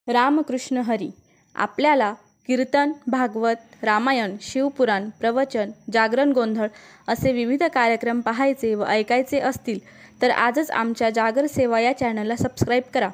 रामकृष्ण हरी. आपल्याला कीर्तन, भागवत, रामायण, शिवपुराण, प्रवचन, जागरण गोंधळ असे विविध कार्यक्रम पाहायचे व ऐकायचे असतील तर आजच आमच्या जागर सेवा या चॅनलला सबस्क्राईब करा.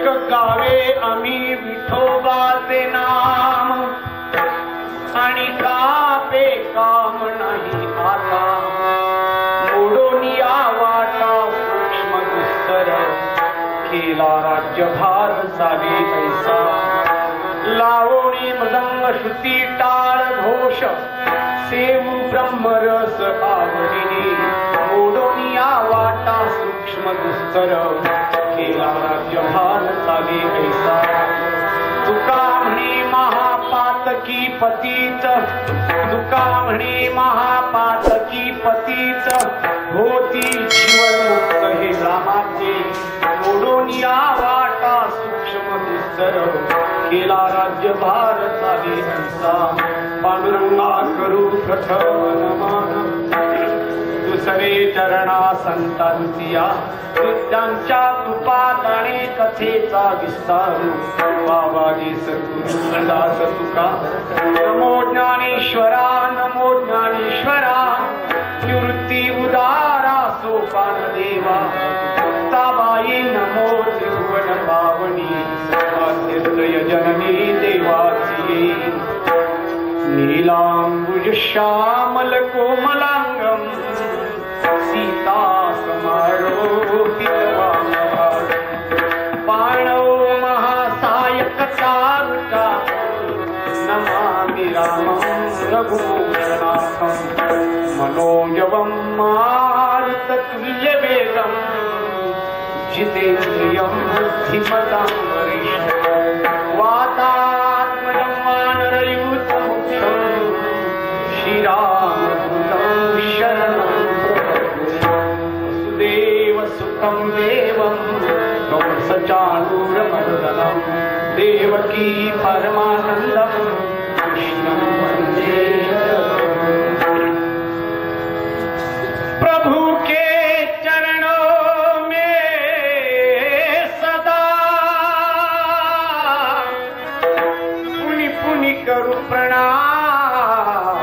एक गावे आम्ही विठोबाचे नाम आणि कापे काम नाही आता मोडून या वाटा सूक्ष्म दुस्तर केला राज्यभार चाली ऐसा लावणी मृदंग श्रुती टाळ घोष सेवू ब्रह्मरस आवडीने मोडून या वाटा सूक्ष्म दुस्तर केला राज्यभार चाली ऐसा तुका म्हणे महापातकी पतीच तुका म्हणे महापातकी पतीच होती जीवनमुक्त हे रामाचे मोडून या वाटा सूक्ष्म दुस्तर केला राज्यभार चाली ऐसा पांडुरंगा करू प्रथम नमन दुसरे चरणा संतांतिया त्यांच्या कृपात आणि कथेचा विस्तार बाबाजी सद्गुरु दास तुका नमो ज्ञानेश्वरा नमो ज्ञानेश्वरा निवृत्ती उदारा सोपान देवा ताबाई नमो त्रिभुवन पावनी आद्य जननी देवाची नीलांबुज श्यामल कोमलांगम सीता समारोपित पाणव महासायक तारुका नमामि रामं रघुनाथं मनोजवं मारुततुल्यवेगं जितेन्द्रियं बुद्धिमतां वरिष्ठं वातात्मजं वानरयूतमुख्यं श्रीरामदूतं शरणं वसुदेव सुतं देवं कंसचाणूरमर्दनं देवकी परमानन्दं कृष्णं वन्दे प्रभु के चरणों में सदा पुनि पुनि करूं प्रणाम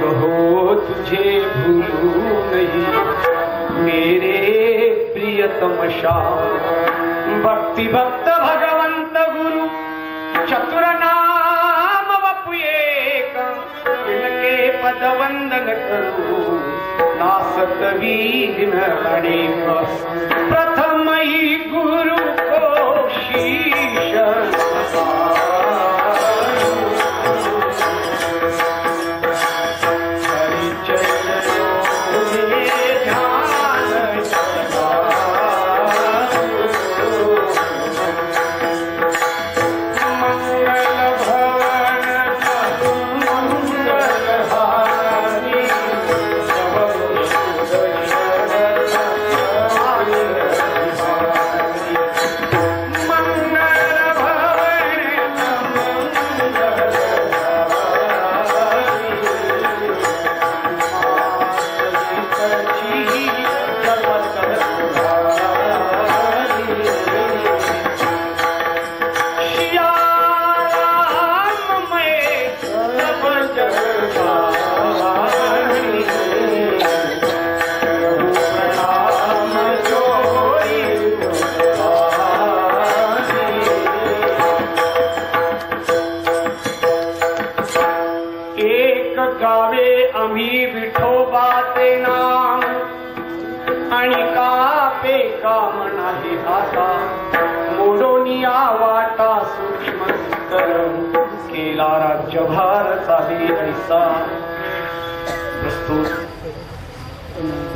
कहो तुझे भूलूं नहीं मेरे प्रियतम श्याम भक्ति भक्त भगवंत गुरु चतुर नाम वपु एक इनके पद वंदन करू नासत विघ्न अनेक प्रथम ही गुरु को शीश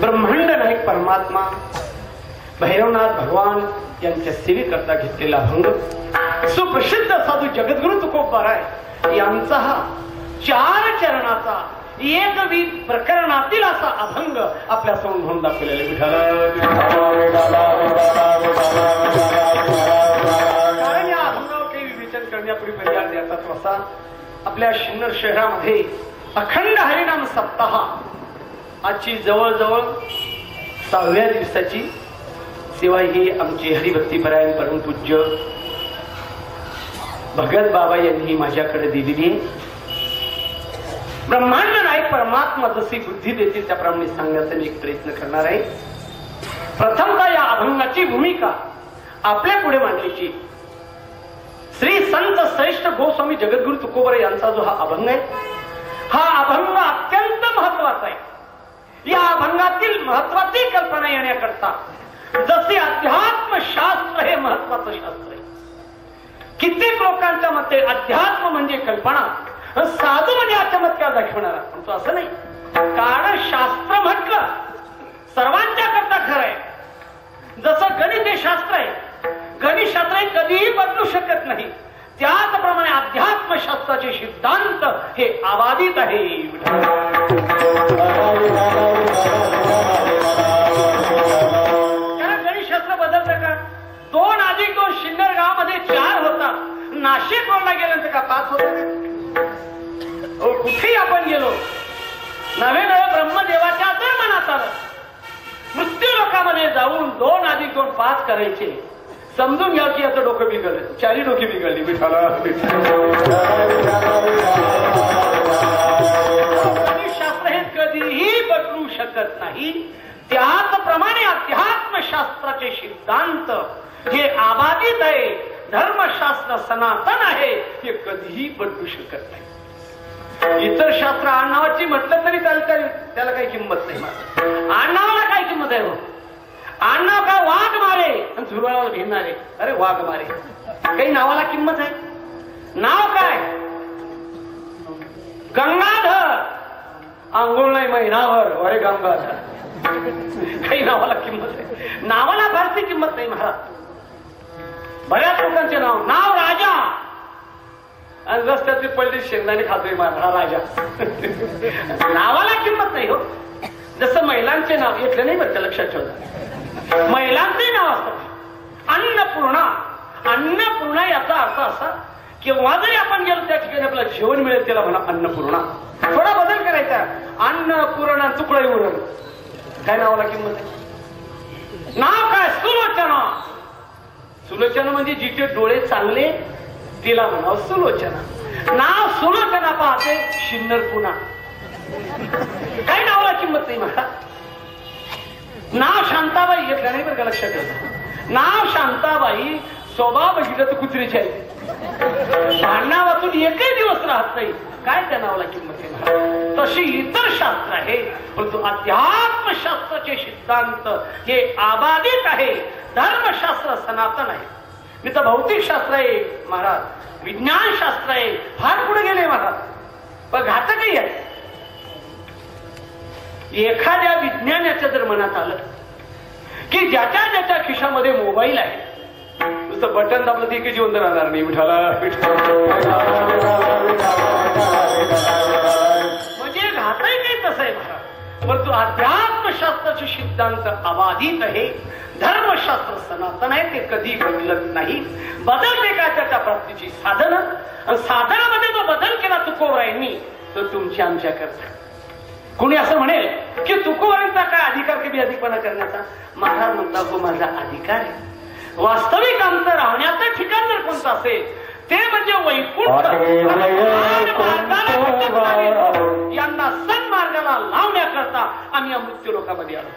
ब्रह्मांड नायक परमात्मा भैरवनाथ भगवान यांच्या सेवेकरता घेतलेला अभंग सुप्रसिद्ध साधू जगद्गुरु तुकोबाराय यांचा हा 4 चरणाचा एकविध प्रकरणातील असा अभंग आपल्या समोर म्हणून दाखवलेला कारण या अभंगावर काही विवेचन करण्यापूर्वी पर्याय द्यायचा असा आपल्या शिन्नर शहरामध्ये अखंड हरिनाम सप्ताह आजची जवळजवळ 6व्या दिवसाची सेवा ही आमची हरिभक्तीपरायण परमपूज्य भगत बाबा यांनी माझ्याकडे दिलेली आहे. ब्रह्मांड नायक परमात्मा जशी बुद्धी देतील त्याप्रमाणे सांगण्याचा मी एक प्रयत्न करणार आहे. प्रथमतः या अभंगाची भूमिका आपल्या पुढे मांडलीची श्री संत श्रेष्ठ गोस्वामी जगद्गुरु तुकोबर यांचा जो हा अभंग आहे, हा अभंग अत्यंत महत्वाचा आहे. या अभंगातील महत्वाची कल्पना येण्याकरता जसे अध्यात्मशास्त्र हे महत्वाचं शास्त्र आहे. कित्येक लोकांच्या मते अध्यात्म म्हणजे कल्पना, साधू म्हणजे चमत्कार दाखवणारा, पण तो असं नाही. कारण शास्त्र म्हटलं सर्वांच्या करता खरं आहे. जसं गणित हे शास्त्र आहे, गणित शास्त्र हे कधीही बदलू शकत नाही, त्याचप्रमाणे अध्यात्मशास्त्राचे सिद्धांत हे अबाधित आहे. कारण गणितशास्त्र बदलतं का? 2+2 शिन्नर गावामध्ये 4 होतात, नाशिक रोडला गेल्यानंतर का 5 होतात? कुठेही आपण गेलो, नवे नवे ब्रह्मदेवाच्या तर मनात आलं, मृत्यू लोकांमध्ये जाऊन 2+2 5 करायचे, समजून घ्या की आता डोकं बिघडलं, 4 डोकी बिघडली. शास्त्र हे कधीही बदलू शकत नाही, त्याचप्रमाणे अध्यात्मशास्त्राचे सिद्धांत हे अबाधित आहे. धर्मशास्त्र सनातन आहे, हे कधीही बदलू शकत नाही. इतर शास्त्र आडनावाची म्हटलं तरी त्याला काही किंमत नाही. आडनावाला काय किंमत आहे? आडनाव काय? वाघ मारे आणि झुरळाला घेणारे. अरे वाघ मारे, काही नावाला किंमत आहे? नाव काय? गंगाधर, आंघोळ नाही महिनाभर, अरे गंगाधर. काही नावाला किंमत आहे? नावाला फारशी किंमत नाही महाराज. बऱ्याच लोकांचे नाव राजा, आणि रस्त्यातली पडली शेंगदाणे खातोय माझा राजा. नावाला किंमत नाही हो. जसं महिलांचे नाव घेतले नाही बरं, लक्षात ठेवा. महिलांचे नाव असतात अन्नपूर्णा. अन्नपूर्णा याचा अर्थ असा, केव्हा जरी आपण गेलो त्या ठिकाणी आपल्याला जेवण मिळेल त्याला म्हणा अन्नपूर्णा. थोडा बदल करायचा, अन्नपूर्णा तुकडा उरण. काय नावाला किंमत आहे? नाव काय? सुलोचना. सुलोचना म्हणजे जिचे डोळे चांगले तिला म्हणावं सुलोचना. नाव सुलोचना पाहते शिन्नर पुन्हा. काही नावाला किंमत नाही मला. नाव शांताबाई घेतलं नाही बरं का, लक्षात ठेवा. नाव शांताबाई, स्वभाव बघितलं तर कुत्रीची आहे. भांडणा वाचून एकही दिवस राहत नाही. काय त्या नावाला किंमत आहे? तशी इतर शास्त्र आहे, परंतु अध्यात्मशास्त्राचे सिद्धांत हे अबाधित आहे. धर्मशास्त्र सनातन आहे. मी तर भौतिक शास्त्र आहे महाराज, विज्ञान शास्त्र आहे, फार पुढे गेले महाराज. पण घातकही आहे. एखाद्या विज्ञानाच्या जर मनात आलं की ज्याच्या ज्याच्या खिशामध्ये मोबाईल आहे, नुसतं बटन दाबलं ते जिवंत राहणार नाही. विठाला म्हणजे घातही काही तसं आहे महाराज. परंतु अध्यात्मशास्त्राचे सिद्धांत अबाधित आहे. धर्मशास्त्र सनातन आहे, ते कधी बदलत नाही. बदलते का त्याच्या प्राप्तीची साधनं, आणि साधनामध्ये जो बदल केला तुकोबरायांनी तो तुमच्या आमच्या करता. कोणी असं म्हणेल की तुकोबरांचा काय अधिकार कधी अधिकपणा करण्याचा? महाराज म्हणता हो माझा अधिकार आहे. वास्तविक आमचं राहण्याचं ठिकाण जर कोणतं असेल ते म्हणजे वैकुंठ. यांना सन्मार्गाला लावण्याकरता आम्ही मृत्यू लोकांमध्ये आलो.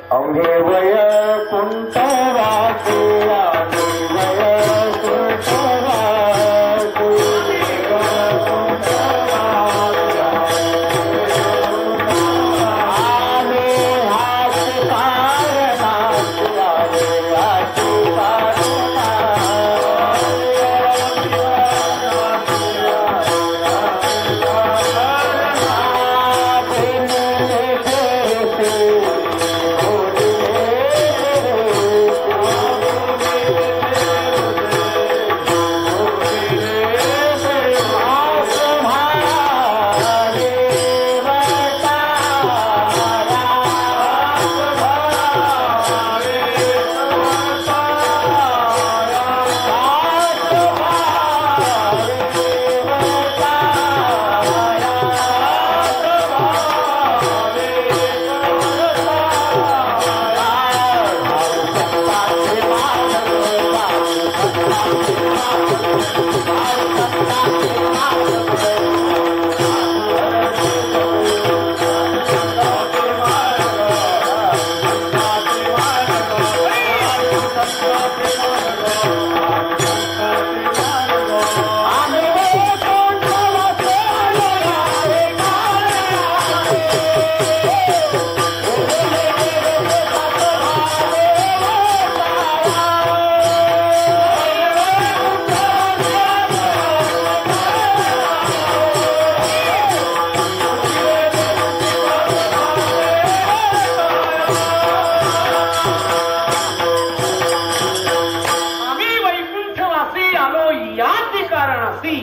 नासी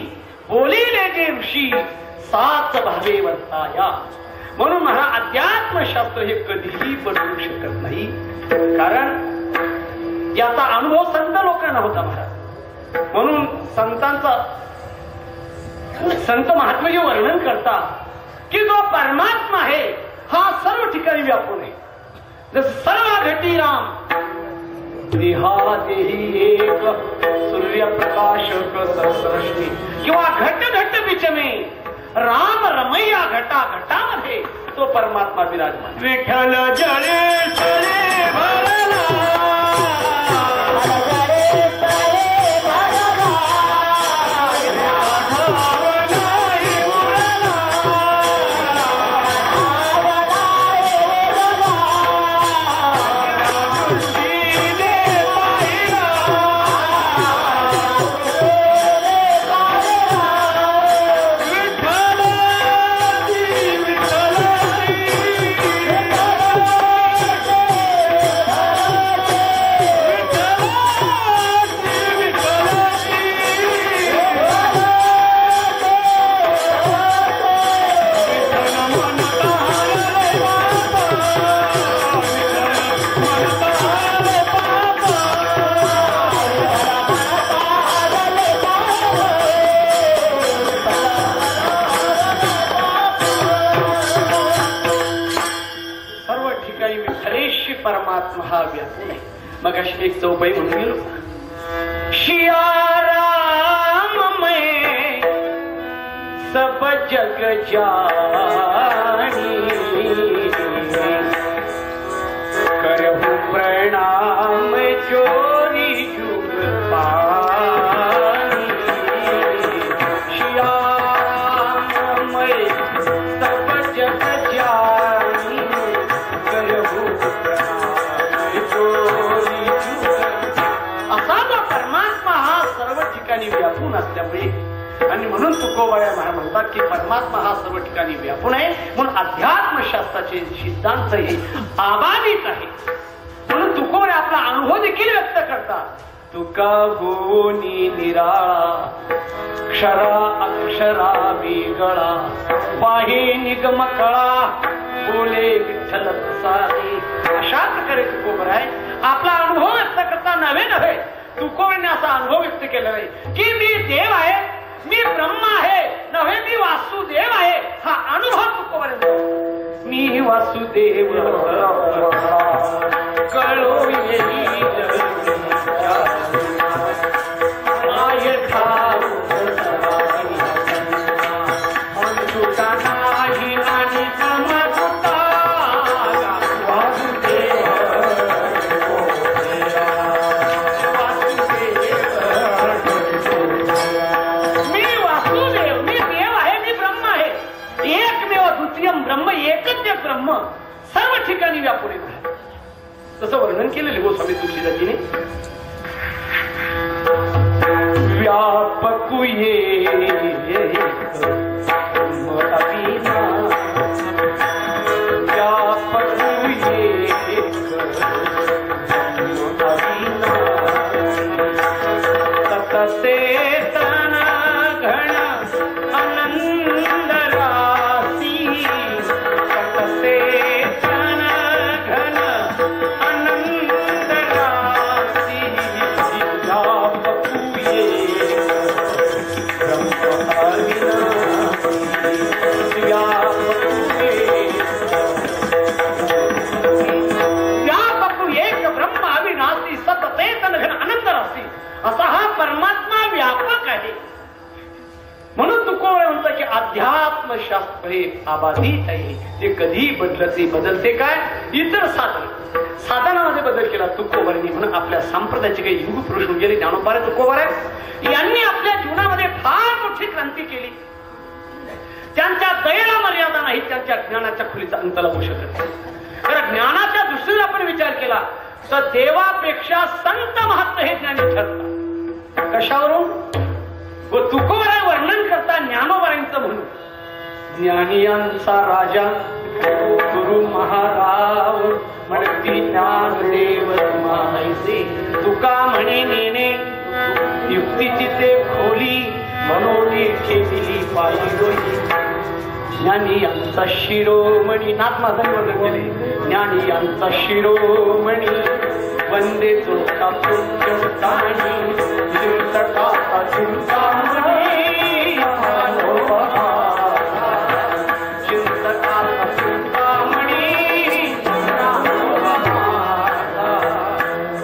बोलिले जे ऋषी साच भावे वर्ताया. म्हणून म्हणा अध्यात्मशास्त्र हे कधीही बदलू शकत नाही, कारण याचा अनुभव संत लोकांना होता महाराज. म्हणून संत महात्मे वर्णन करतात की जो परमात्मा आहे हा सर्व ठिकाणी व्यापून आहे. जस सर्व घटी राम देहा देही एक सूर्यप्रकाशक सरसरश्मी किंवा घट घट विचमे राम रमैया घटा घटामध्ये तो परमात्मा विराजमान. विठ्ठल जळे जळे भरला परमात्मा हा व्यापून आहे. मग अशी एक चौपाई म्हणून गेलो शिया राम मैं सब जग जानी करहु प्रणाम चोरी जुग पानी. शिया राम मैं सब जग जानी करहु व्यापून असल्यामुळे आणि म्हणून तुकोबाया महाराज म्हणतात की परमात्मा हा सर्व ठिकाणी व्यापून आहे. म्हणून अध्यात्मशास्त्राचे सिद्धांत हे आबाधित आहे. म्हणून तुकोबाया आपला अनुभव देखील व्यक्त करतात. तुका गोनी निराळा क्षरा अक्षरा वेगळा पाहे निगम कळा बोले विठ्ठल प्रसादी. अशा प्रकारे तुकोबाया आपला अनुभव व्यक्त करता नव्हे तुकोबाने असा अनुभव व्यक्त केला आहे की मी देव आहे, मी ब्रह्म आहे, नव्हे मी वासुदेव आहे. हा अनुभव तुकोबाने मी वासुदेव कळो येईल माय ठाऊ नाही आणि समजता ब्रह्म एकच ब्रह्म सर्व ठिकाणी व्यापून आहे. तसं वर्णन केलेले गोस्वामी तुलसीदासजीने. व्यापकु ये अविना व्यापकु ये अविना ततते तन घन आनंद असा हा परमात्मा व्यापक आहे. म्हणून तुकोबाया म्हणतात की अध्यात्मशास्त्र हे आबाधित आहे, ते कधी बदलते. बदलते काय? इतर साधनामध्ये बदल केला तुकोबांनी. म्हणून आपल्या संप्रदायाचे काही युग पुरुष गेले ज्ञानोबा तुकोबाराय यांनी आपल्या जीवनामध्ये फार मोठी क्रांती केली. त्यांच्या दयेला मर्यादा नाही, त्यांच्या ज्ञानाच्या खुलीचा अंत लागू शकत नाही. कारण ज्ञानाच्या दृष्टीने आपण विचार केला तर देवापेक्षा संत महात्मा हे ज्ञानी ठरतात. कशावरून? व तुकोबाराय वर्णन करता ज्ञानोबारायांचं म्हणून ज्ञानियांचा राजा गुरु महाराव म्हणती ज्ञानदेव माहिती तुका म्हणे नेने युक्तीची ते खोली मनोनी ठेवली पायी ज्ञानी यांचा शिरोमणी नाथ माझा वर्णन केले ज्ञानी यांचा शिरोमणी वंदे तुमचा चिंतामणी चिंतकाचा चिंतामणी चिंतकाचा चिंतामणी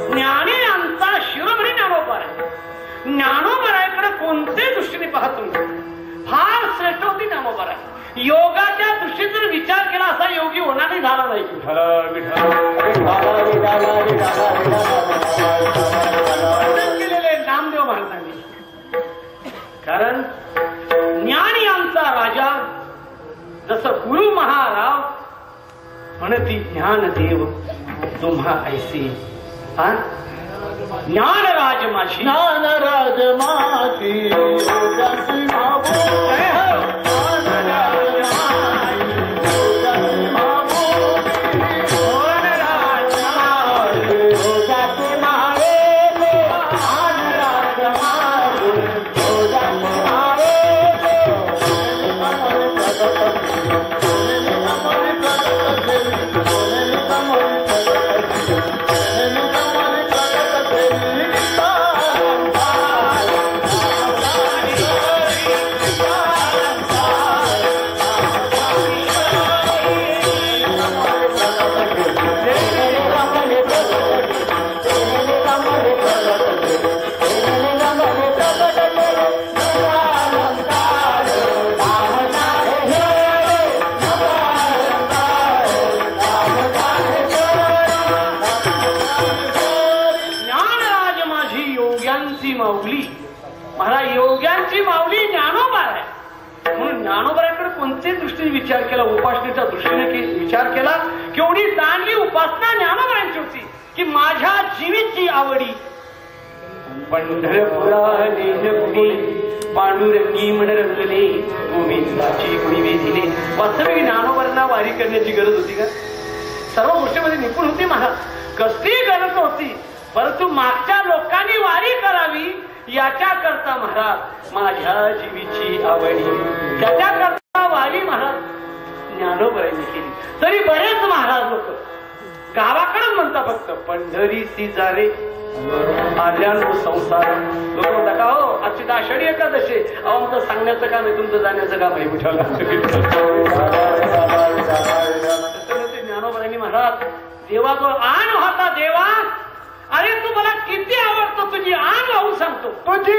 ज्ञानी यांचा शिरोमणी ज्ञानोबा ज्ञानोबराकडे कोणत्याही दृष्टीने पाहतो फार श्रेष्ठ होती ज्ञानोबा योगाच्या दृष्टीने जर विचार केला असा योगी होणार झाला नाही केलेले नामदेव महाराजांनी कारण ज्ञान यांचा राजा जसं गुरु महाराव म्हणती ज्ञानदेव तुम्हा ऐसी ज्ञानराज माझी ज्ञानराज माझी विचार केला उपासनेच्या दृष्टीने विचार केला केवढी चांगली उपासना ज्ञानोबरांची होती की माझ्या जीवीची आवडी पंढरपुराने पांडुरंगी मन रंगले गोविंदाची गुणी वेधिले वास्तविक ज्ञानोबरांना वारी करण्याची गरज होती का सर्व गोष्टीमध्ये निपुण होती महाराज कसली गरज होती परंतु मागच्या लोकांनी वारी करावी याच्याकरता महाराज माझ्या जीवीची आवडी त्याच्याकरता वारी महाराज ज्ञानोबरांनी केली तरी बरेच महाराज लोक गावाकडे म्हणता फक्त पंढरी ती जारे आल्यानो संसार लोक म्हणता का हो आजची आषाढी एकादशी अहो आमचं सांगण्याचं काम आहे तुमचं जाण्याचं काम आहे विठ्ठल ज्ञानोबरांनी महाराज देवा जो आण होता देवा अरे तू मला किती आवडतो तुझी आण वाहून सांगतो तुझी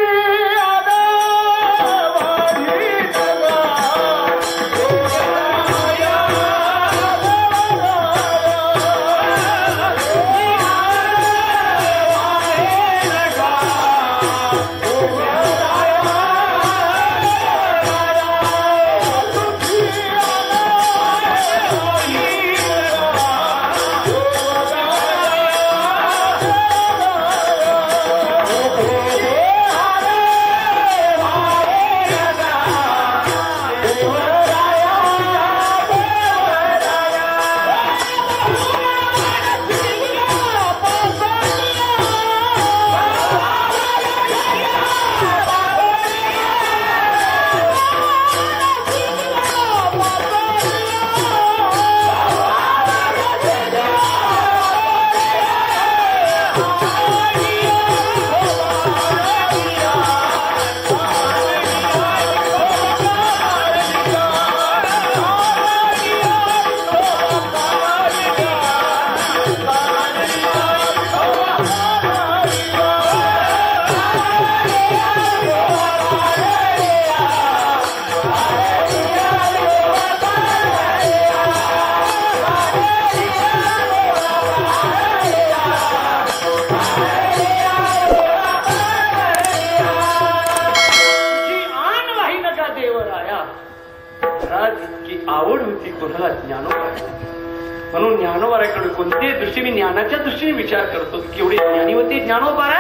म्हणून ज्ञानोबाराकडे कोणत्याही दृष्टीने ज्ञानाच्या दृष्टीने विचार करतो केवढे ज्ञानीवती ज्ञानोबार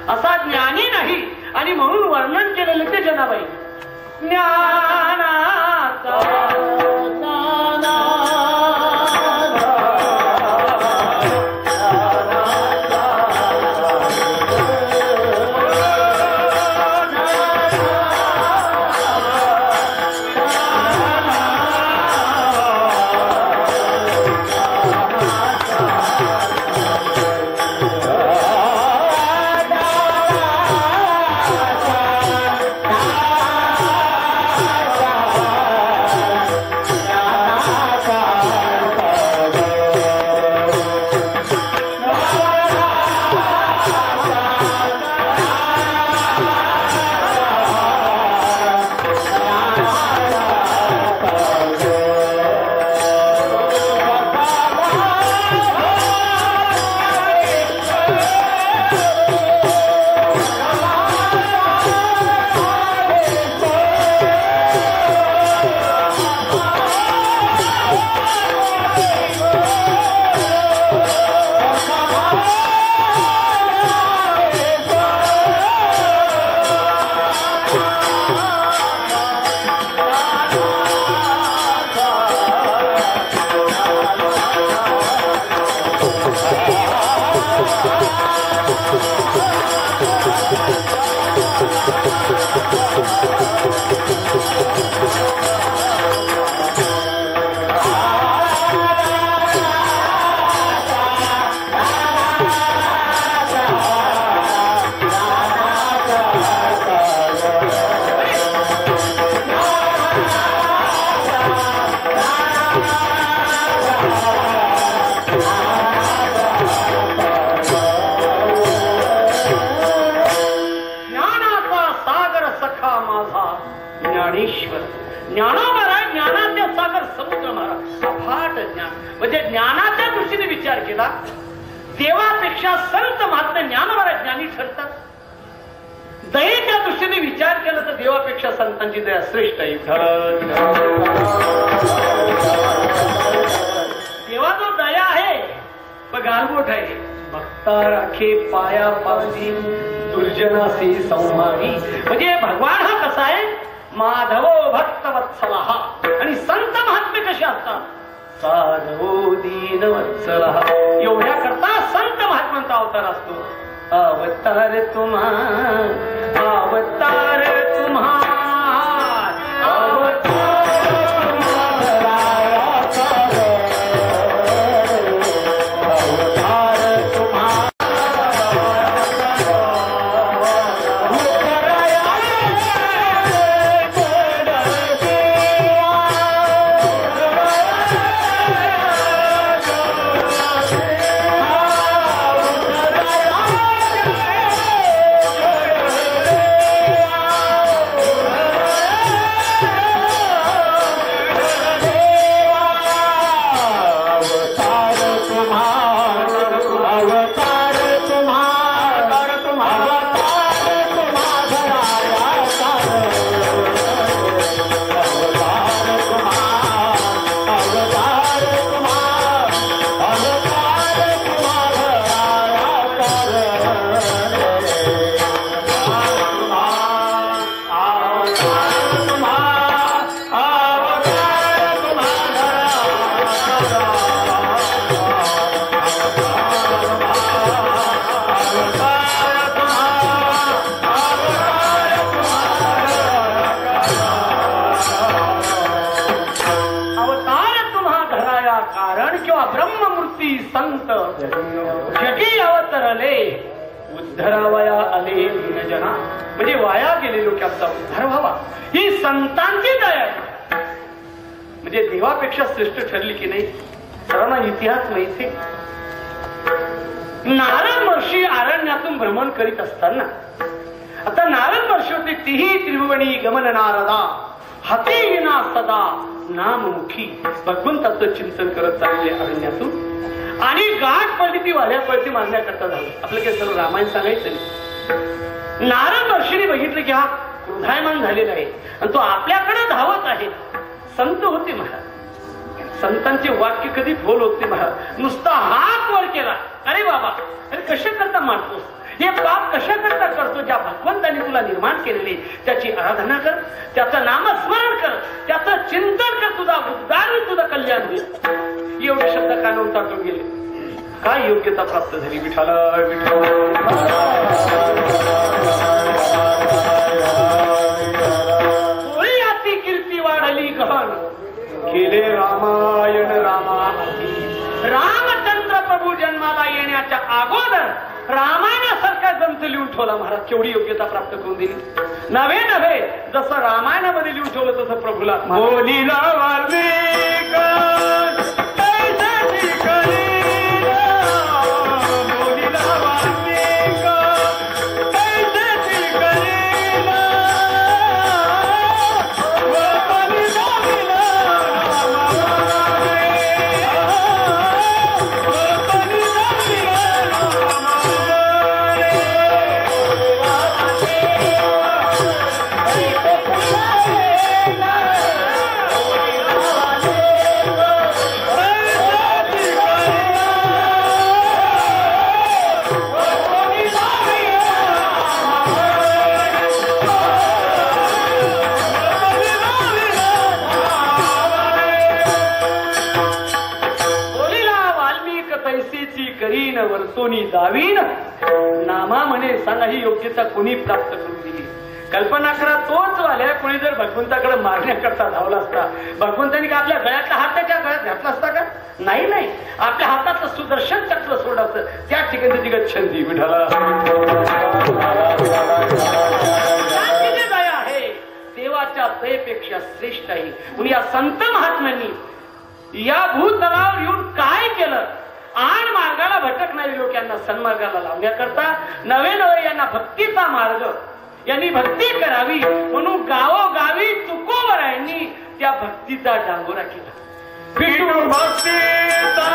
असा ज्ञानी नाही आणि म्हणून वर्णन केलेलं ते जनाबाई ज्ञानाचा ज्ञानोबा ज्ञानाचे सागर समुद्र महाराज अफाट ज्ञान म्हणजे ज्ञानाच्या दृष्टीने विचार केला देवापेक्षा संत महात्मे ज्ञानोबा ज्ञानी ठरतात दयेच्या दृष्टीने विचार केला तर देवापेक्षा संतांची दया श्रेष्ठ आहे देवा जो दया आहे पण गालबोट आहे भक्ता राखे पाया पावती दुर्जनासी संहारी म्हणजे भगवान हा कसा आहे माधवो भक्तवत्सला आणि संत महात्मे कसे असतात साधवो दीनवत्सला एवढ्या करता संत महात्म्यांचा अवतार असतो अवतार तुम्हा अवतार तुम्हा संत जगी अवतरले उद्धरावया आले दीनजना म्हणजे वाया गेले लोकांचा उद्धार व्हावा ही संतांची दया आहे म्हणजे देवापेक्षा श्रेष्ठ ठरली की नाही सर्वांना इतिहास माहिती नारद महर्षी अरण्यातून भ्रमण करीत असताना आता नारद महर्षी होते तीही त्रिभुवनी गमन नारदा हाती विना सदा नाममुखी भगवंताचं चिंतन करत चालले अरण्यातून आणि गाठ पडली ती वाऱ्या पडती मारण्याकरता झालं आपलं काही सर्व रामायण सांगायचं नाही नारद महर्षीने बघितलं की हा क्रोधायमान झालेला आहे आणि तो आपल्याकडे धावत आहे संत होते महाराज संतांचे वाक्य कधी फोल होते महाराज नुसता हात वर केला अरे बाबा अरे कशा करता मारतोस हे पाप कशा करता करतो ज्या भगवंताने तुला निर्माण केलेले त्याची आराधना कर त्याचं नामस्मरण कर त्याचं चिंतन कर तुझा उद्धार तुझं कल्याण होईल एवढे शब्द कानावर टाकून गेले काय योग्यता प्राप्त झाली विठाला थोडी अति कीर्ती वाढली गहन केले रामायण रामचंद्र प्रभू जन्माला येण्याच्या अगोदर रामायणासारखा ग्रंथ लिहून ठेवला महाराज केवढी योग्यता प्राप्त करून दिली नव्हे जसं रामायणामध्ये लिहून ठेवलं तसं प्रभूला बोलीला दावीन नामा म्हणे सांगा ही योग्यता कोणी प्राप्त करून दिली? कल्पना करा, तोच वाल्या कोणी जर भगवंताकडे मारण्याकरता धावला असता, भगवंतांनी का आपल्या गळ्यातला हात त्याच्या गळ्यात घातला असता का? नाही नाही, आपल्या हातातलं सुदर्शन चक्र सोडलं असतं. त्या ठिकाणी त्याची गच्छंती विठाला दया आहे, देवाच्या दयेपेक्षा श्रेष्ठ आहे. म्हणून या संत महात्म्यांनी या भूतलावर येऊन काय केलं? आण मार्गाला भटकणारी लोक यांना सन्मार्गाला लावण्याकरता नवे यांना भक्तीचा मार्ग, यांनी भक्ती करावी म्हणून गावोगावी तुकोबरायांनी त्या भक्तीचा डांगोरा केला. विष्णू भक्तीचा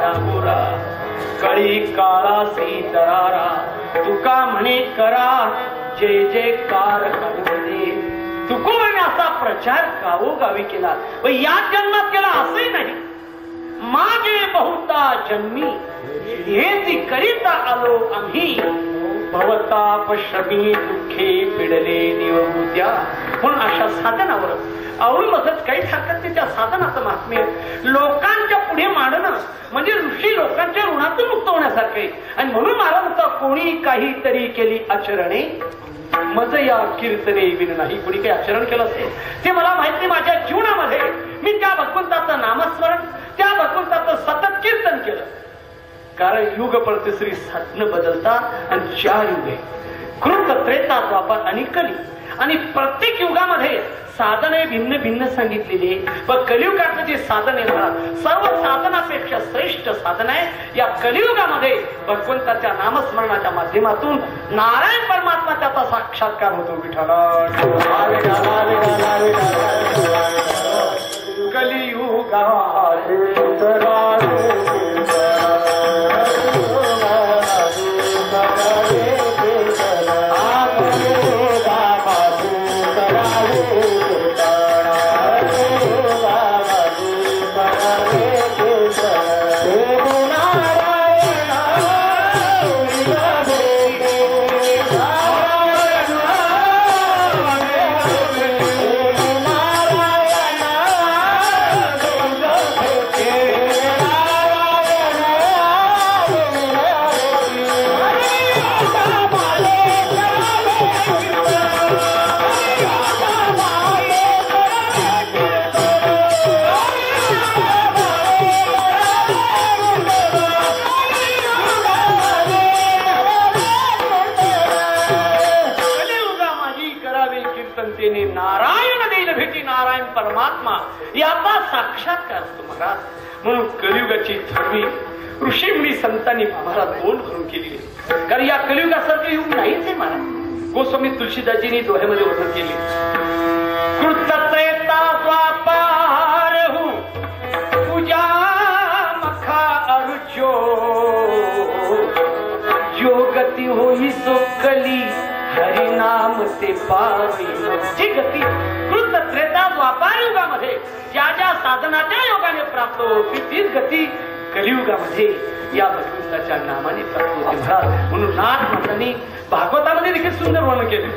डांगोरा कळी काळा सीतरारा तुका म्हणे करा जय जयकार करुणे. तुकोबाने असा प्रचार गावोगावी केला व या जन्मात केला असंही नाही. मागे बहुता जन्मी हेती करीता आलो आम्ही भवताप श्रमी दुःखे पिडले निवृत्या. म्हणून अशा साधनावर आवडून बसत काही ठाकत त्या साधनाचं महात्म्य लोकांच्या पुढे मांडणं म्हणजे ऋषी लोकांच्या ऋणातून मुक्त होण्यासारखं आहे. आणि म्हणून मला म्हणतो कोणी काहीतरी केली आचरणे मज या कीर्तने विन नाही. कोणी काही आचरण केलं असेल ते मला माहित नाही. माझ्या जीवनामध्ये मी त्या भगवंताचं नामस्मरण त्या भगवंताचं सतत कीर्तन केलं. कारण युग प्रतिश्री साधन बदलतात आणि 4 युगे कृत त्रेता द्वापर आणि कली आणि प्रत्येक युगामध्ये साधने भिन्न भिन्न सांगितलेली. पण कलियुगाचं जे साधन आहे मला सर्व साधनापेक्षा श्रेष्ठ साधन आहे. या कलियुगामध्ये भगवंताच्या नामस्मरणाच्या माध्यमातून नारायण परमात्मा त्याचा साक्षात्कार होतो. विठ्ठला कलियुगा परमात्मा याचा साक्षात्कार असतो महाराज. म्हणून कलियुगाची थरवी ऋषी मुनी संतांनी आम्हाला तोंड करून केली. कारण या कलियुगासारखं युग नाहीच आहे महाराज. गोस्वामी तुलसीदासजींनी दोह्यामध्ये वर्णन केले. कृतत्रेता द्वापारहु पूजा मखा अर्जो जो गती होई सो कली हरि नाम ते पावी. जी गती कृत त्रेता द्वापार युगामध्ये ज्या ज्या साधनाच्या योगाने प्राप्त होती तीच गती कलियुगामध्ये या भगवंताच्या नामाने प्राप्त होते महाराज. म्हणून नाथ महाराजांनी भागवतामध्ये देखील सुंदर वर्णन केले.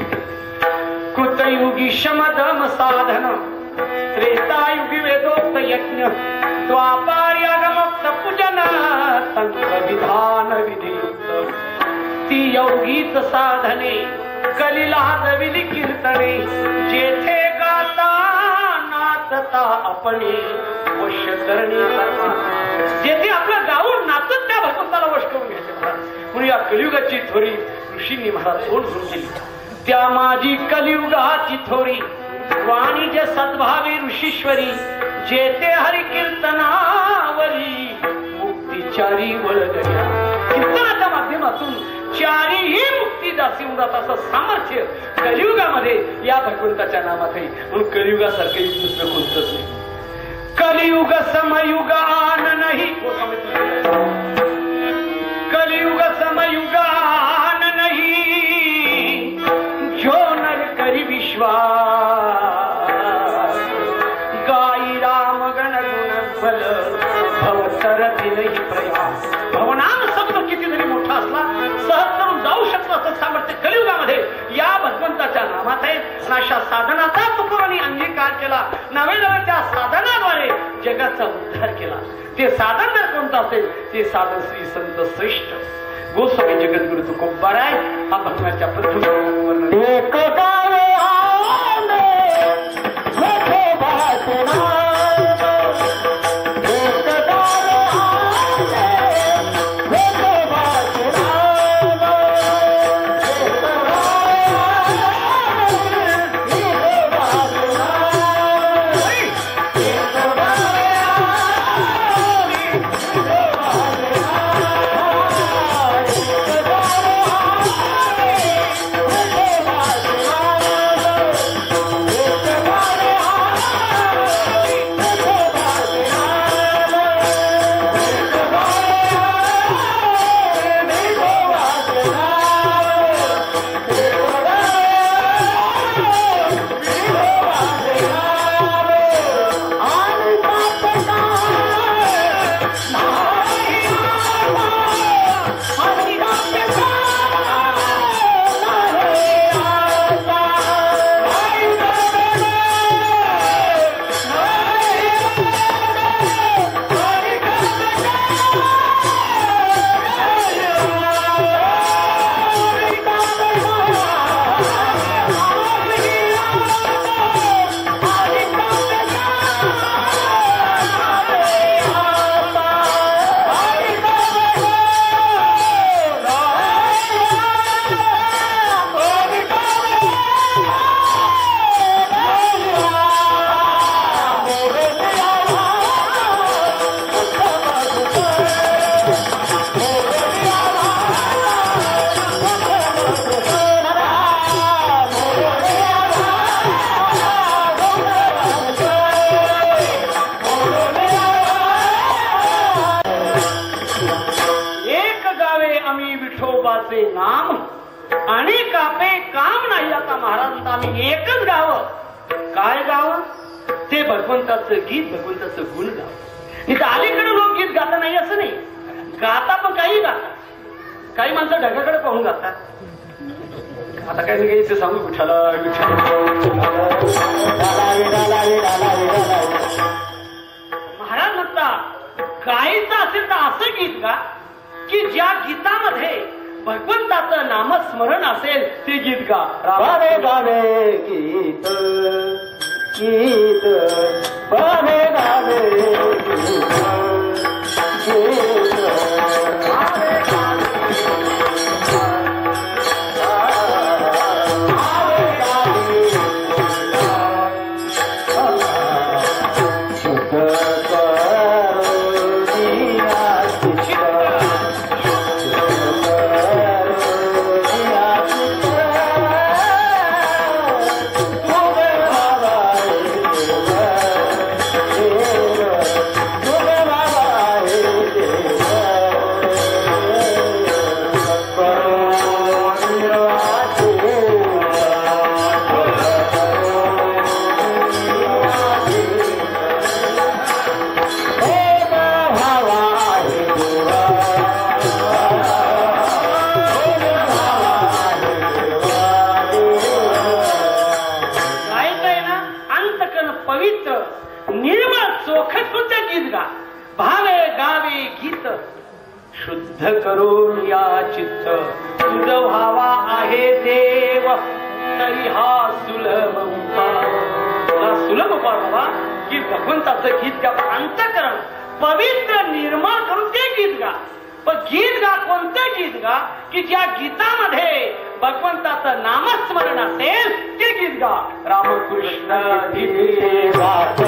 कृत कृतयुगी शमदम साधन, त्रेतायुगी वेदोक्त यज्ञ, द्वापार यागमोक्त पूजन, तंत्र विधान विधियुक्त, ती योगीत साधने कलिलादविली कीर्तने, जेथे गाता नाचता अपने वश करणे कर्मा, जेथे आपलं गाऊन नाचत त्या भगवंताला वश करून घ्यायचे. म्हणून या कलियुगाची थोरी ऋषींनी महाराज तोंड सुरू केली. त्या माझी कलियुगाची थोरी वाणी जे सद्भावी ऋषीश्वरी, जेते हरी कीर्तनावरी मुक्तीचारी वळगड्या. कीर्तनाच्या माध्यमातून चारीही मुक्ती दासी उरात असं सामर्थ्य कलियुगामध्ये या भगवंताच्या नामात आहे. म्हणून कलियुगासारखं दुसरं कोणतंच नाही. कलियुग समयुग आन नाही, कलियुग समयुग आन नहीं, जो नर करी विश्वास, गाई राम गण गुण फल भवतरती नाही प्रयास. भवनाम शब्द किती जरी मोठा असला सहज करून जाऊ शकतो असं सामर्थ्य कलियुगामध्ये या भगवंताच्या नामात आहे. अशा साधनाचा तुकोबांनी अंगीकार केला. नव्हे नव्हे त्या साधनाद्वारे जगाचा उद्धार केला. ते साधन जर कोणतं असेल ते साधन श्री संत श्रेष्ठ गोस्वामी जगद्गुरु तुकोबाराय हा भगवानाच्या प्रथम भगवंताचं गीत भगवंताचं गुण गाव. नाही तर अलीकडे लोक गीत गाता नाही असं नाही, गाता पण काही गातात. काही माणसं ढगाकडे पाहून गातात. आता काय नाही काही सांगू विठ्ठला महाराज म्हणतात गायचं असेल तर असं गीत गा की ज्या गीतामध्ये भगवंताचं नामस्मरण असेल ते गीत गा. गावे गावे गीत गीत गावे गावे Oh शुद्ध करून या चित्त तुझ व्हावा आहे देव, तरी हा सुलभ उपाय. हा सुलभ उपाय बाबा की भगवंताचं गीत गा, अंतःकरण पवित्र निर्मळ करून ते गीत गा. पण गीत गा, कोणतं गीत गा की ज्या गीतामध्ये भगवंताचं नामस्मरण असेल ते गीत गा. रामकृष्ण गीते गात,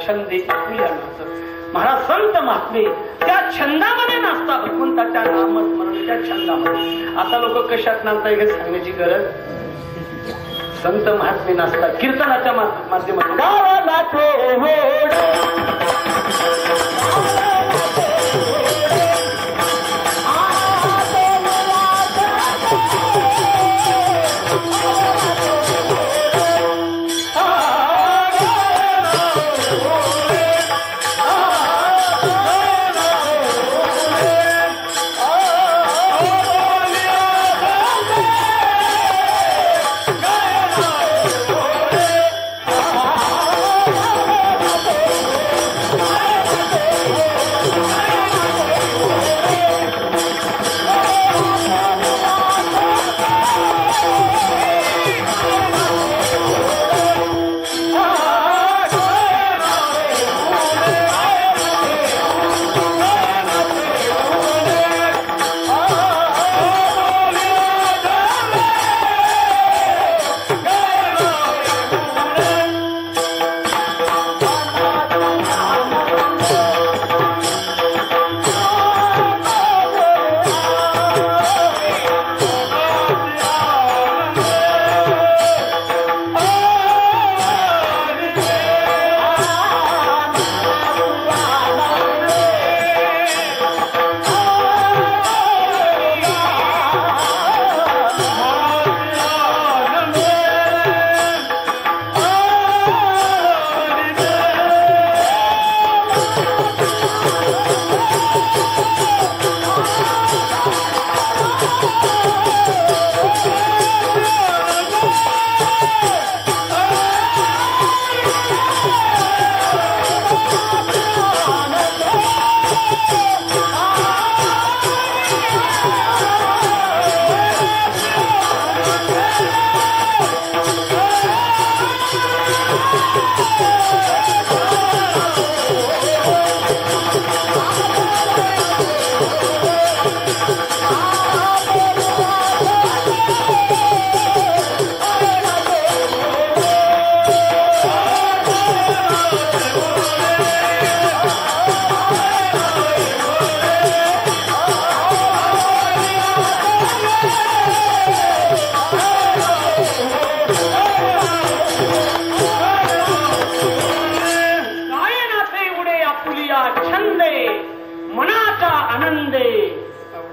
छंदे महाराज संत महात्मे त्या छंदामध्ये नाचता, भगवंताच्या नामस्मरणाच्या छंदामध्ये. आता लोक कशात नाचता हे सांगण्याची गरज. संत महात्मे नाचतात कीर्तनाच्या माध्यमातून.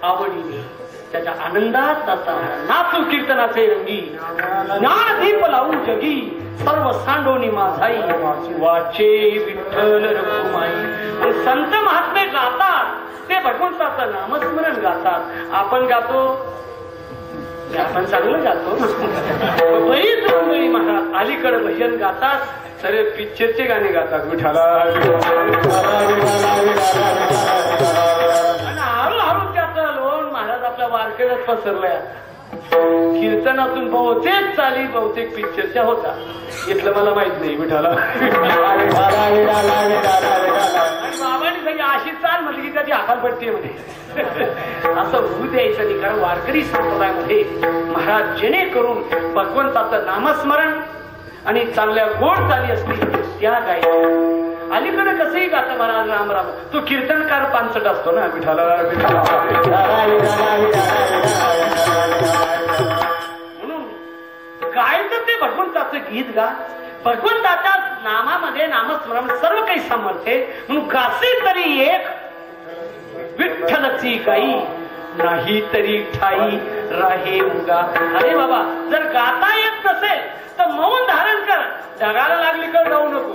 आवडीने त्याच्या आनंदात जाता नाचू कीर्तनाचे रंगी ज्ञानदीप लावू जगी सर्व सांडोनी माझाई वाचे विठ्ठल रघुमाई. संत महात्मे गातात ते भगवंताचं नामस्मरण गातात. आपण गातो आपण चांगलं गातो. बरीच मंडळी महाराज अलीकडे भजन गातात तर पिक्चरचे गाणे गातात विठाला. आणि हळूहळू त्याचं लोण महाराज आपल्या वारकऱ्यात पसरलंय. कीर्तनातून बहुतेक चाली बहुतेक पिक्चरच्या होता. इथलं मला माहित नाही विठाला. आणि बाबांनी सांगितलं अशी चाल म्हटली की त्याची हाकालपट्टी म्हणे. असं होऊ द्यायचं नाही. कारण वारकरी संप्रदायामध्ये महाराज जेणेकरून भगवंताचं नामस्मरण आणि चांगल्या गोड चाली असतील त्या गायच्या. अलीकडे कसंही गातं महाराज राम राम. तो कीर्तनकार पानसट असतो ना विठाला. म्हणून गायचं ते भगवंताचं गीत गा. भगवंताच्या नामामध्ये नामस्मरण सर्व काही सामर्थ्य म्हणून गासे तरी एक विठ्ठलची गाई नाही तरी ठाई राहे उगा. अरे बाबा जर गाता येत नसेल तर मौन धारण कर. जगाला लागली कर गाऊ नको.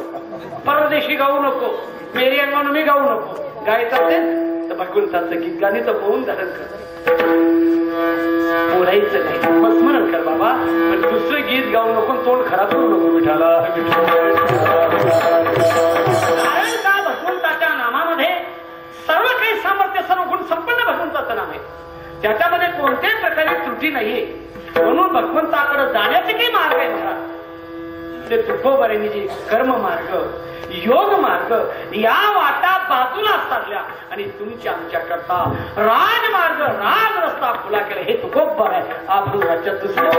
परदेशी गाऊ नको. मेरी अंगावर मी गाऊ नको. गायचं असेल तर भगवंताचं गीत गाणे तर मौन धारण कर. बोलायचं नाही नामस्मरण कर बाबा. पण दुसरं गीत गाऊ नको तोंड खराब करू नको विठाला. कारण का भगवंताच्या नामामध्ये सर्व काही सामर्थ्य सर्व गुण संपन्न भगवंताचं नाम आहे. त्याच्यामध्ये कोणत्याही प्रकारे त्रुटी नाहीये. म्हणून भगवंताकडे जाण्याचे काही मार्ग आहे महाराज. ते तुकोबारांनी जे कर्म मार्ग योग मार्ग या वाटा बाजूला साधल्या आणि तुमच्या आमच्याकरता राजमार्ग राज रस्ता खुला केला. हे तुकोबार आहे. आपण राज्यात दुसऱ्या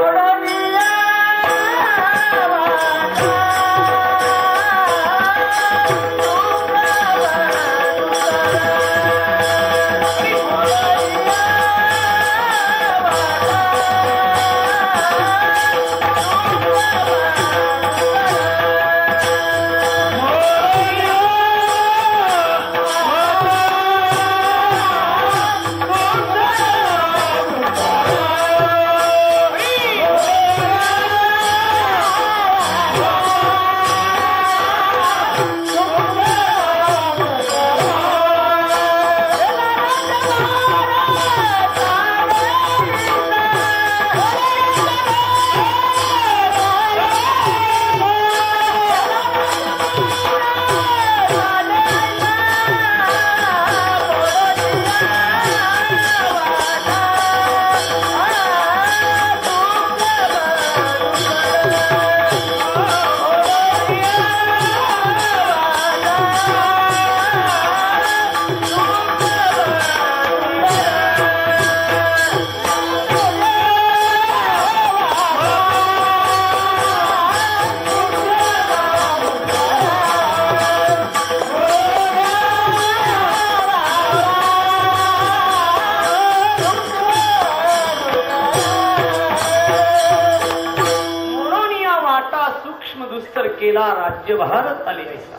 केला राज्य भारत आले ऐसा.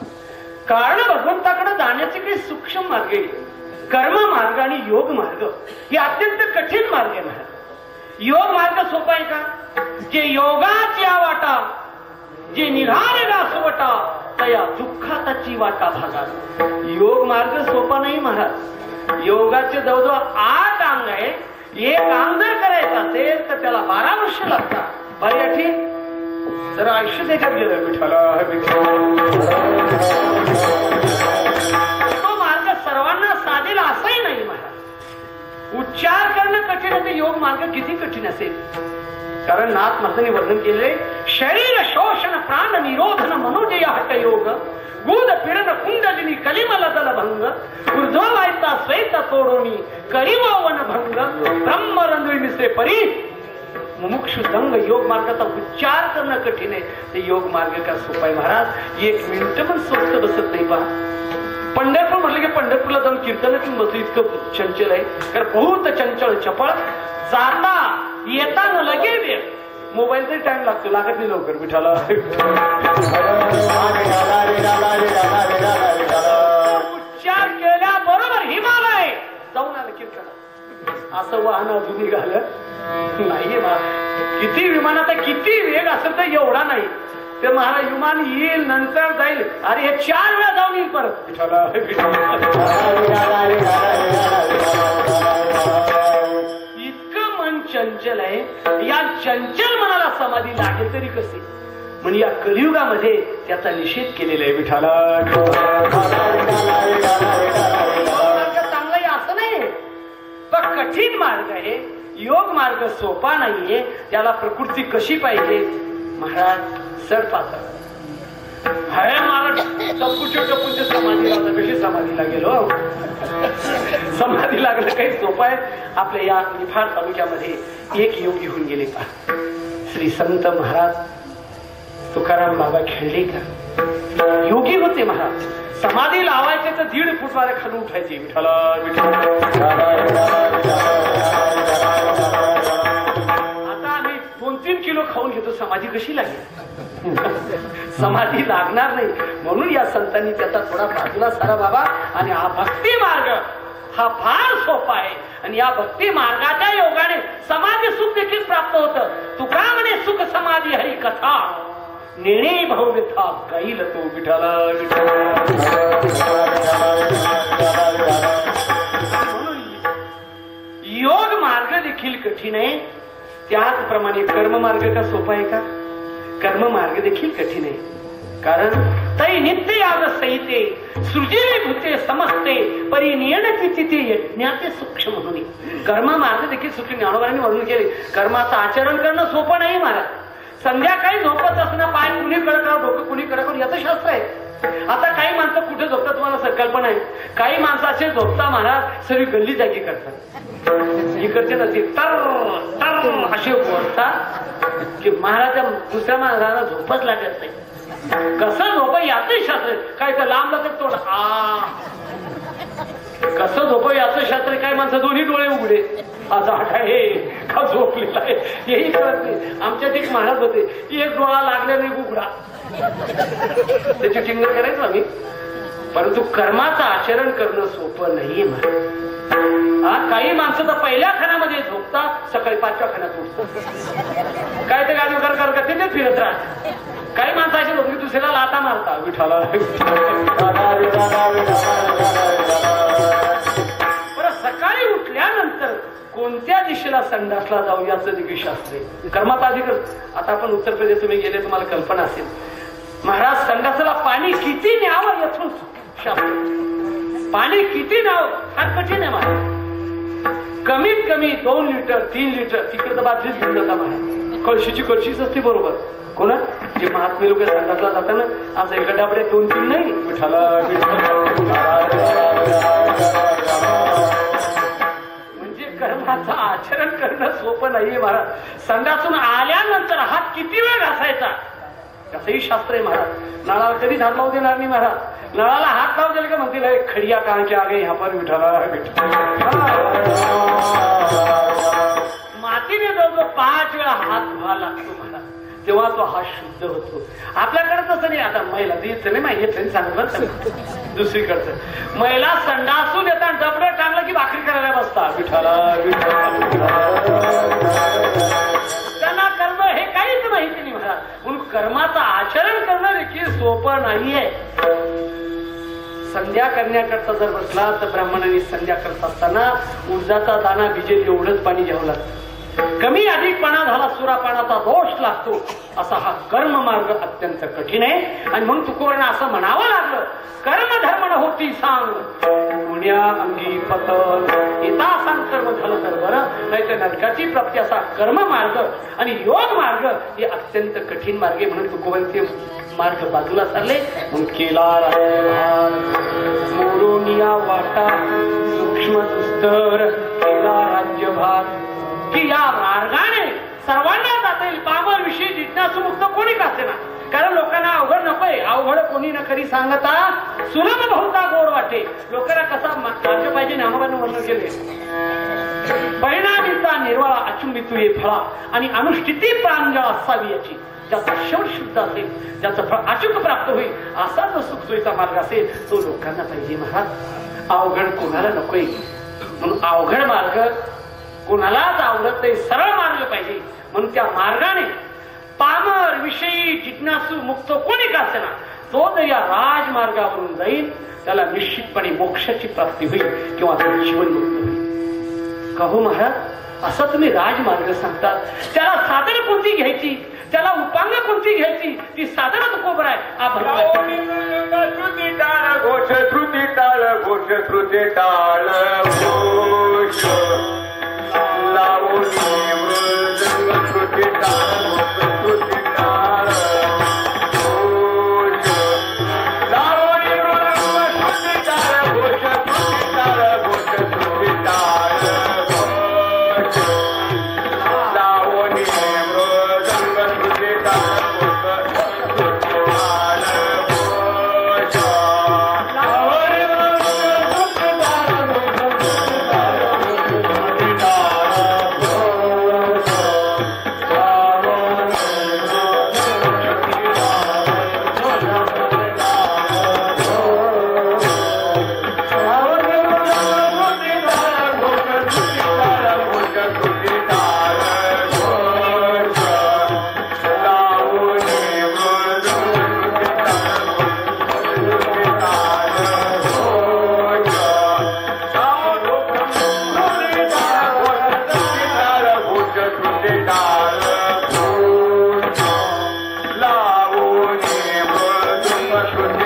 कारण भगवंताकडे जाण्याचे काही सूक्ष्म मार्ग आहे. कर्म मार्ग आणि योग मार्ग हे अत्यंत कठीण मार्ग आहे महाराज. योग मार्ग सोपा आहे का? जे योगाच्या वाटा जे निघालेला सोवटा तया दुःखाताची वाटा भागा. योग मार्ग सोपा नाही महाराज. योगाचे जवळजवळ 8 अंग आहे. एक अंग जर करायचं असेल तर त्याला 12 वर्ष लागतात. बऱ्या ठीक जर आयुष्य त्याच्यात गेलं विठाला. तो मार्ग सर्वांना साधेल असंही नाही महाराज. उच्चार करणं कठीण आहे. योग मार्ग किती कठीण असेल. कारण नाथ महाराजांनी वर्णन केले शरीर शोषण प्राण निरोधन मनोजय हट योग गुद पिरण कुंडलिनी कलिमल दल भंग ऊर्ध्ववायचा श्वेत तोडोनी करिववन भंग ब्रह्मरंद्री मिसे परी मुमुक्षु दंग. योग मार्गाचा उच्चार करणं कठीण आहे. ते योग मार्ग का सोपा आहे महाराज. 1 मिनिट पण स्वस्त बसत नाही पहा. पंढरपूर म्हटलं की पंढरपूरला जाऊन कीर्तनातून बसू इतकं चंचल आहे. कारण बहुत चंचल चपळ. जाता येताना लगे वेळ. मोबाईलचा टाइम लागतो. लागत नाही लवकर विठाला. उच्चार केल्याबरोबर हिमालय जाऊन आलं कीर्तनात. असं वाहन अजून निघालं नाहीये महाराज. किती विमानाचा किती वेग असेल तर एवढा नाही. ते महाराज विमान येईल नंतर जाईल. अरे हे 4 वेळा जाऊन येईल परत. इतकं मन चंचल आहे. या चंचल मनाला समाधी लागेल तरी कसे. म्हणजे या कलियुगामध्ये त्याचा निषेध केलेला आहे विठाला. चांगला असं नाही पण कठीण मार्ग आहे. योग मार्ग सोपा नाहीये. त्याला प्रकृती कशी पाहिजे महाराज सर पाहतात. हाय महाराज टप्पूच्या समाधी लागलं. कशी समाधीला गेलो. समाधी लागलं काही सोपं आहे. आपल्या या निफाड तालुक्यामध्ये एक योगी होऊन गेले का श्री संत महाराज तुकाराम बाबा खेळलेकर योगी होते महाराज. समाधी लावायचे तर 1.5 फूट वारे खाली उठायचे. विठाला आता आम्ही 2-3 किलो खाऊन घेतो. समाधी कशी लागेल. समाधी लागणार नाही. म्हणून या संतांनी त्याचा थोडा बाजूला सारा बाबा. आणि हा भक्ती मार्ग हा फार सोपा आहे. आणि या भक्ती मार्गाच्या योगाने समाधी सुख देखील प्राप्त होतं. तुका म्हणे सुख समाधी हरी कथा नेणे भव्य था गाईल तो विठाला. योग मार्ग देखील कठीण आहे. त्याचप्रमाणे कर्म मार्ग का सोपा आहे का. कर्म मार्ग देखील कठीण आहे. कारण तै नित्य याग सहिते सृजिले भूते समजते परिनियन तिथे यज्ञाचे सूक्ष्म म्हणून. कर्म मार्ग देखील सूक्ष्म ज्ञानोबांनी वर्णन केले. कर्माचं आचरण करणं सोपं नाही महाराज. संध्याकाळी झोपत असणं पाय कुणीकडे करावं डोकं कुणीकडे करून याचं शास्त्र आहे. आता काही माणसं कुठे झोपतात तुम्हाला संकल्पना आहे. काही माणसं असे झोपता महाराज सर्व गल्ली जागी करतात. इकडचे तसे तर तर असे बोलतात की महाराजा दुसऱ्या महाराजांना झोपच लागत नाही. कसं झोप याचं शास्त्र काय तर लांब लागत तोड कसं झोप याचं शास्त्र काय. माणसं दोन्ही डोळे उघडे आता आहे का झोपलेला आहे हेही कळत नाही. आमच्यात एक महाराज होते. एक डोळा लागला नाही उघडा. त्याची टिंगल करायचो आम्ही. परंतु कर्माचं आचरण करणं सोपं नाहीये महाराज. काही माणसं तर पहिल्या खाण्यामध्ये झोपतात सकाळी 5व्या खाण्यात उठतात. काय ते गाडी वगैरे करतात तेच फिरत राहतात. काही माणसाची झोपली दुसऱ्याला लाथा मारता विठाला. परत सकाळी उठल्यानंतर कोणत्या दिशेला संडासला जाऊ याचं देखील शास्त्र आहे. कर्माचा अधिकार. आता आपण उत्तर प्रदेश तुम्ही गेले तुम्हाला कल्पना असेल. महाराज संडासाला पाणी किती न्यावं यातून शास्त्र. पाणी किती न्यावं फार कठीण आहे महाराज. कमीत कमी 2 लिटर 3 लिटर तिकडे तर बादलीच घेऊन जाता महाराज. कळशीची कळशीच असते बरोबर. कोणा जे महात्मे लोक संडासला जाताना आज एका डाबड्यात 2-3 नाही विठाला. म्हणजे कर्माचं आचरण करणं सोपं नाहीये महाराज. संडासून आल्यानंतर हात किती वेळ घासायचा त्याचंही शास्त्र आहे महाराज. नळाला कधीच हात लावू देणार नाही महाराज. नळाला हात लावू दिले का म्हणतील खडिया कांके आगे ह्या पर विठाला. मातीने जवळ 5 वेळा हात धुवा लागतो महाराज. तेव्हा तो हात शुद्ध होतो. आपल्याकडे तसं नाही. आता महिला दिसत नाही माहिती सांगितलं दुसरीकडचं. महिला संडासून येतात डबडं टांगलं की भाकरी करायला बसता विठाला. त्यांना कर्म हे काहीच माहिती नाही महाराज. म्हणून कर्माचं आचरण करणं देखील सोपं नाहीये. संध्या करण्याकरता जर बसला तर ब्राह्मणांनी संध्या करत असताना उर्जाचा दाना भिजेल एवढंच पाणी घ्यावं लागतं. कमी अधिकपणा झाला सुरापानाचा दोष लागतो. असा हा कर्म मार्ग अत्यंत कठीण आहे. आणि म्हणून तुकोबांना असं म्हणावं लागलं कर्म धर्म न होती सांग पुण्या अंगी पतन. येता सांग कर्म झालं तर बरं नाही तर नरकाची प्राप्ती. असा कर्म मार्ग आणि योग मार्ग हे अत्यंत कठीण मार्ग आहे. म्हणून तुकोबांचे मार्ग बाजूला चालले. म्हणून केला राज्यभार मोरोनिया वाटा सूक्ष्म सुस्तर केला राज्यभार. की या मार्गाने सर्वांना जाता येईल. बाबर विषयी जिज्ञासू मुक्त कोणी का असेना. कारण लोकांना अवघड नकोय. अवघड कोणी न करी सांगता सुलभ बहुता गोड वाटे. लोकांना कसा मार्ग पाहिजे ज्ञानोबांनी वर्णन केले. परिणामीचा निर्वाळा अचुंबित तुये फळा आणि अनुष्ठिती प्रांजळ असावी याची. ज्याचा शेवट शुद्ध असेल ज्याचं फळ अचूक प्राप्त होईल असा जो सुखसोयीचा मार्ग असेल तो लोकांना पाहिजे महाराज. अवघड कोणाला नकोय. म्हणून अवघड मार्ग कोणालाच आवडत नाही, सरळ मार्ग पाहिजे. म्हणून त्या मार्गाने पामर विषयी जिज्ञासू मुक्त कोणी का असेना, तो जर या राजमार्गावरून जाईल त्याला निश्चितपणे मोक्षाची प्राप्ती होईल किंवा जीवन मुक्त होईल. का हो महाराज, असं तुम्ही राजमार्ग सांगतात, त्याला साधन कोणती घ्यायची, त्याला उपांग कोणती घ्यायची, ती साधन तुकोबर आहे. श्रुती टाळ घोष, श्रुती टाळ घोष, श्रुती टाळ घोष, लावणी मृदंग, श्रुती टाळ घोष, श्रुती टाळ घोष, लावणी मृदंग, श्रुती टाळ घोष, श्रुती टाळ घोष, श्रुती टाळ घोष, लावणी मृदंग, श्रुती टाळ घोष, श्रुती टाळ घोष, लावणी मृदंग, श्रुती टाळ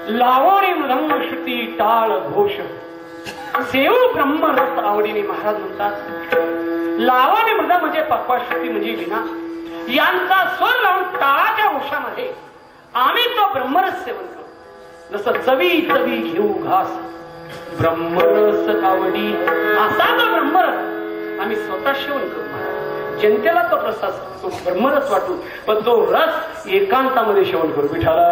लावणी मृदंग श्रुती टाळ घोष, सेव ब्रह्मरस आवडीने महाराज म्हणतात. लावणी मृदंग म्हणजे पक्वा, श्रुती म्हणजे विना, यांचा स्वर लावून टाळाच्या घोषामध्ये आम्ही तो ब्रह्मरस सेवन करू. जसं चवी चवी घेऊ घास, ब्रह्मरस आवडी असा तो ब्रह्मरस आम्ही स्वतः सेवन करू. जनतेला तो प्रसाद, तो ब्रह्मरस वाटू, पण तो रस एकांतामध्ये सेवन करू. विठाला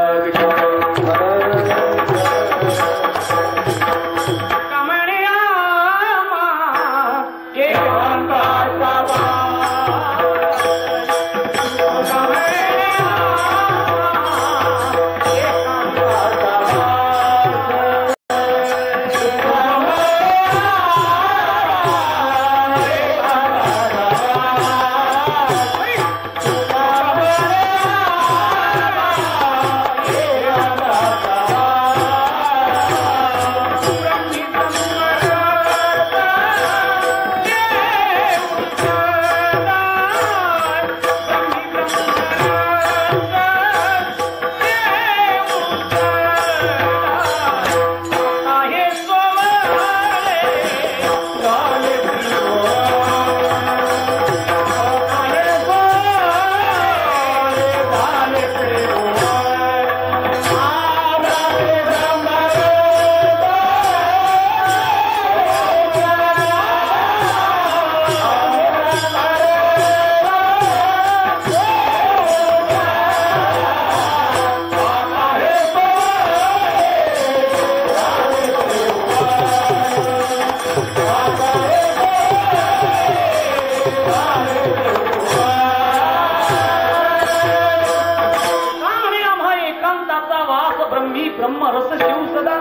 आम्ही ब्रह्मरस शिव सदा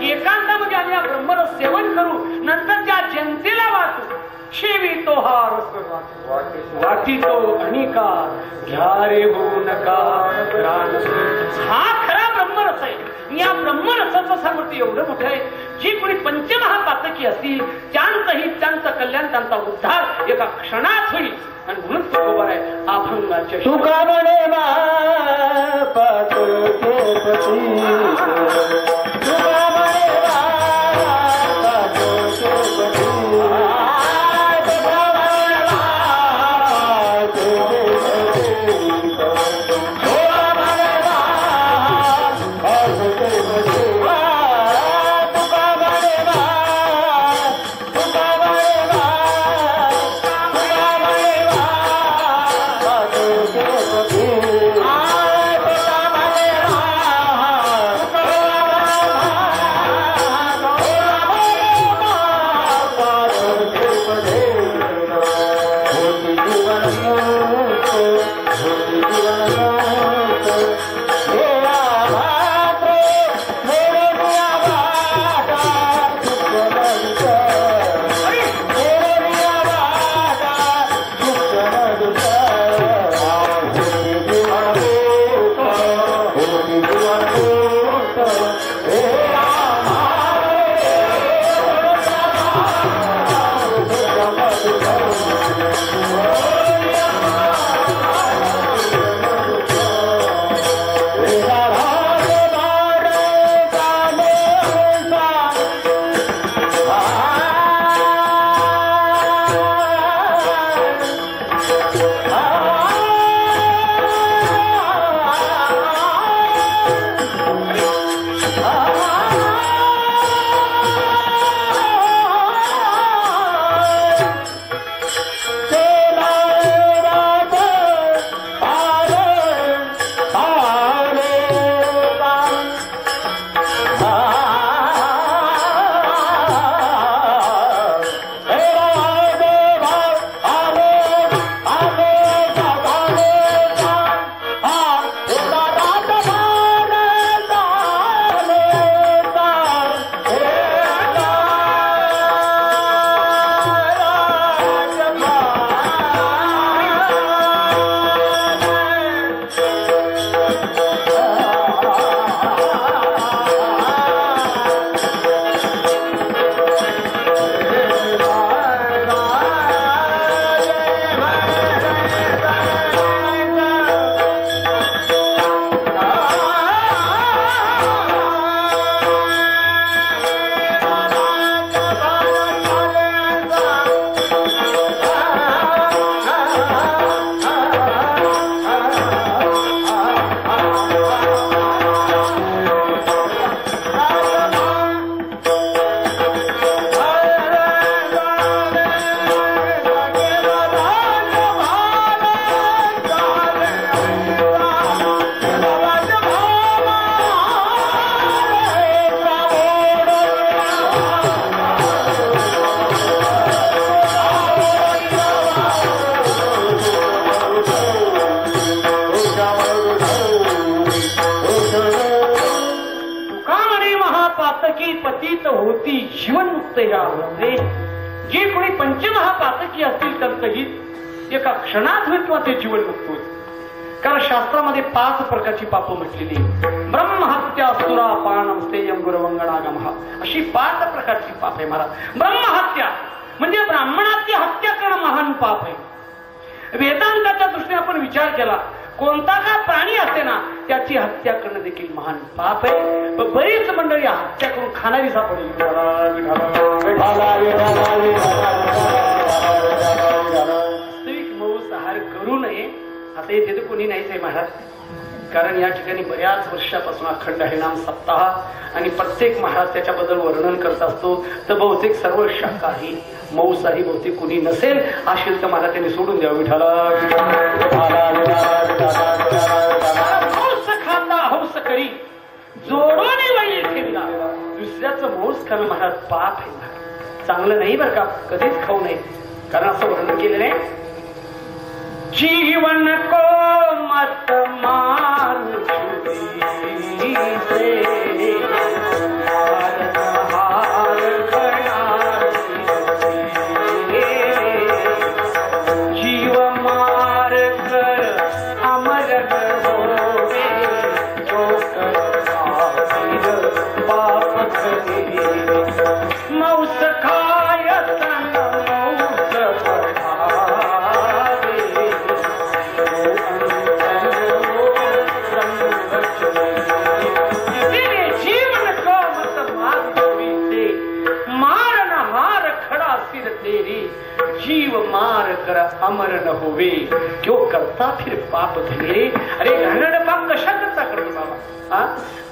एकांतामध्ये आम्ही हा ब्रह्मरस सेवन करू, नंतर त्या जनतेला वाटू. शिवी तो हा रस वाटी तो अनिका घ्या रे होऊ नका. हा खरा ब्रह्मरस आहे. या ब्रह्मरसाचं सामर्थ्य एवढं मोठं आहे, जी कोणी पंचमहापातकी असतील त्यांचंही त्यांचं कल्याण, त्यांचा उद्धार एका क्षणात होईल. आणि म्हणून तुकोबर आहे अभंगाच्या तुका म्हणे पतित होती जीवनमुक्त यामध्ये जे कोणी पंचमहापातकी असतील त्यांचंही एका क्षणात होईल किंवा ते जीवनमुक्त होईल. कारण शास्त्रामध्ये 5 प्रकारची पापं म्हटलेली, ब्रह्महत्या असुरा पाणम स्तेयम गुरवंगणागमः, अशी 5 प्रकारची पाप आहे महाराज. ब्रह्महत्या म्हणजे ब्राह्मणाची हत्या करणं महान पाप आहे. वेदांताच्या दृष्टीने आपण विचार केला, कोणता का प्राणी असते ना त्याची हत्या करणं देखील महान पाप आहे. पण बरीच मंडळी हत्या करून खाणारी सापडली. वास्तविक मांसाहार करू नये असं येथे तर कोणी नाहीच आहे महाराज. कारण या ठिकाणी बऱ्याच वर्षापासून अखंड हरिनाम सप्ताह आणि प्रत्येक महाराज त्याच्याबद्दल वर्णन करत असतो. तर बहुतेक सर्व शाकाहारी मांसाहारी बहुतेक कोणी नसेल. असेल तर मला त्यांनी सोडून द्यावं. विठाला मांस खाता हौस करी जोडोने वैल ठेवला. दुसऱ्याचं मांस खाणं महाराज पाप आहे महाराज, चांगलं नाही बरं का, कधीच खाऊ नये. कारण असं वर्णन केलेलं आहे, जीवन को मत मान अमर न होवे क्यों करता फिर पाप धरे. अरे घाणेरडा पाप कशा करता करतो बाबा.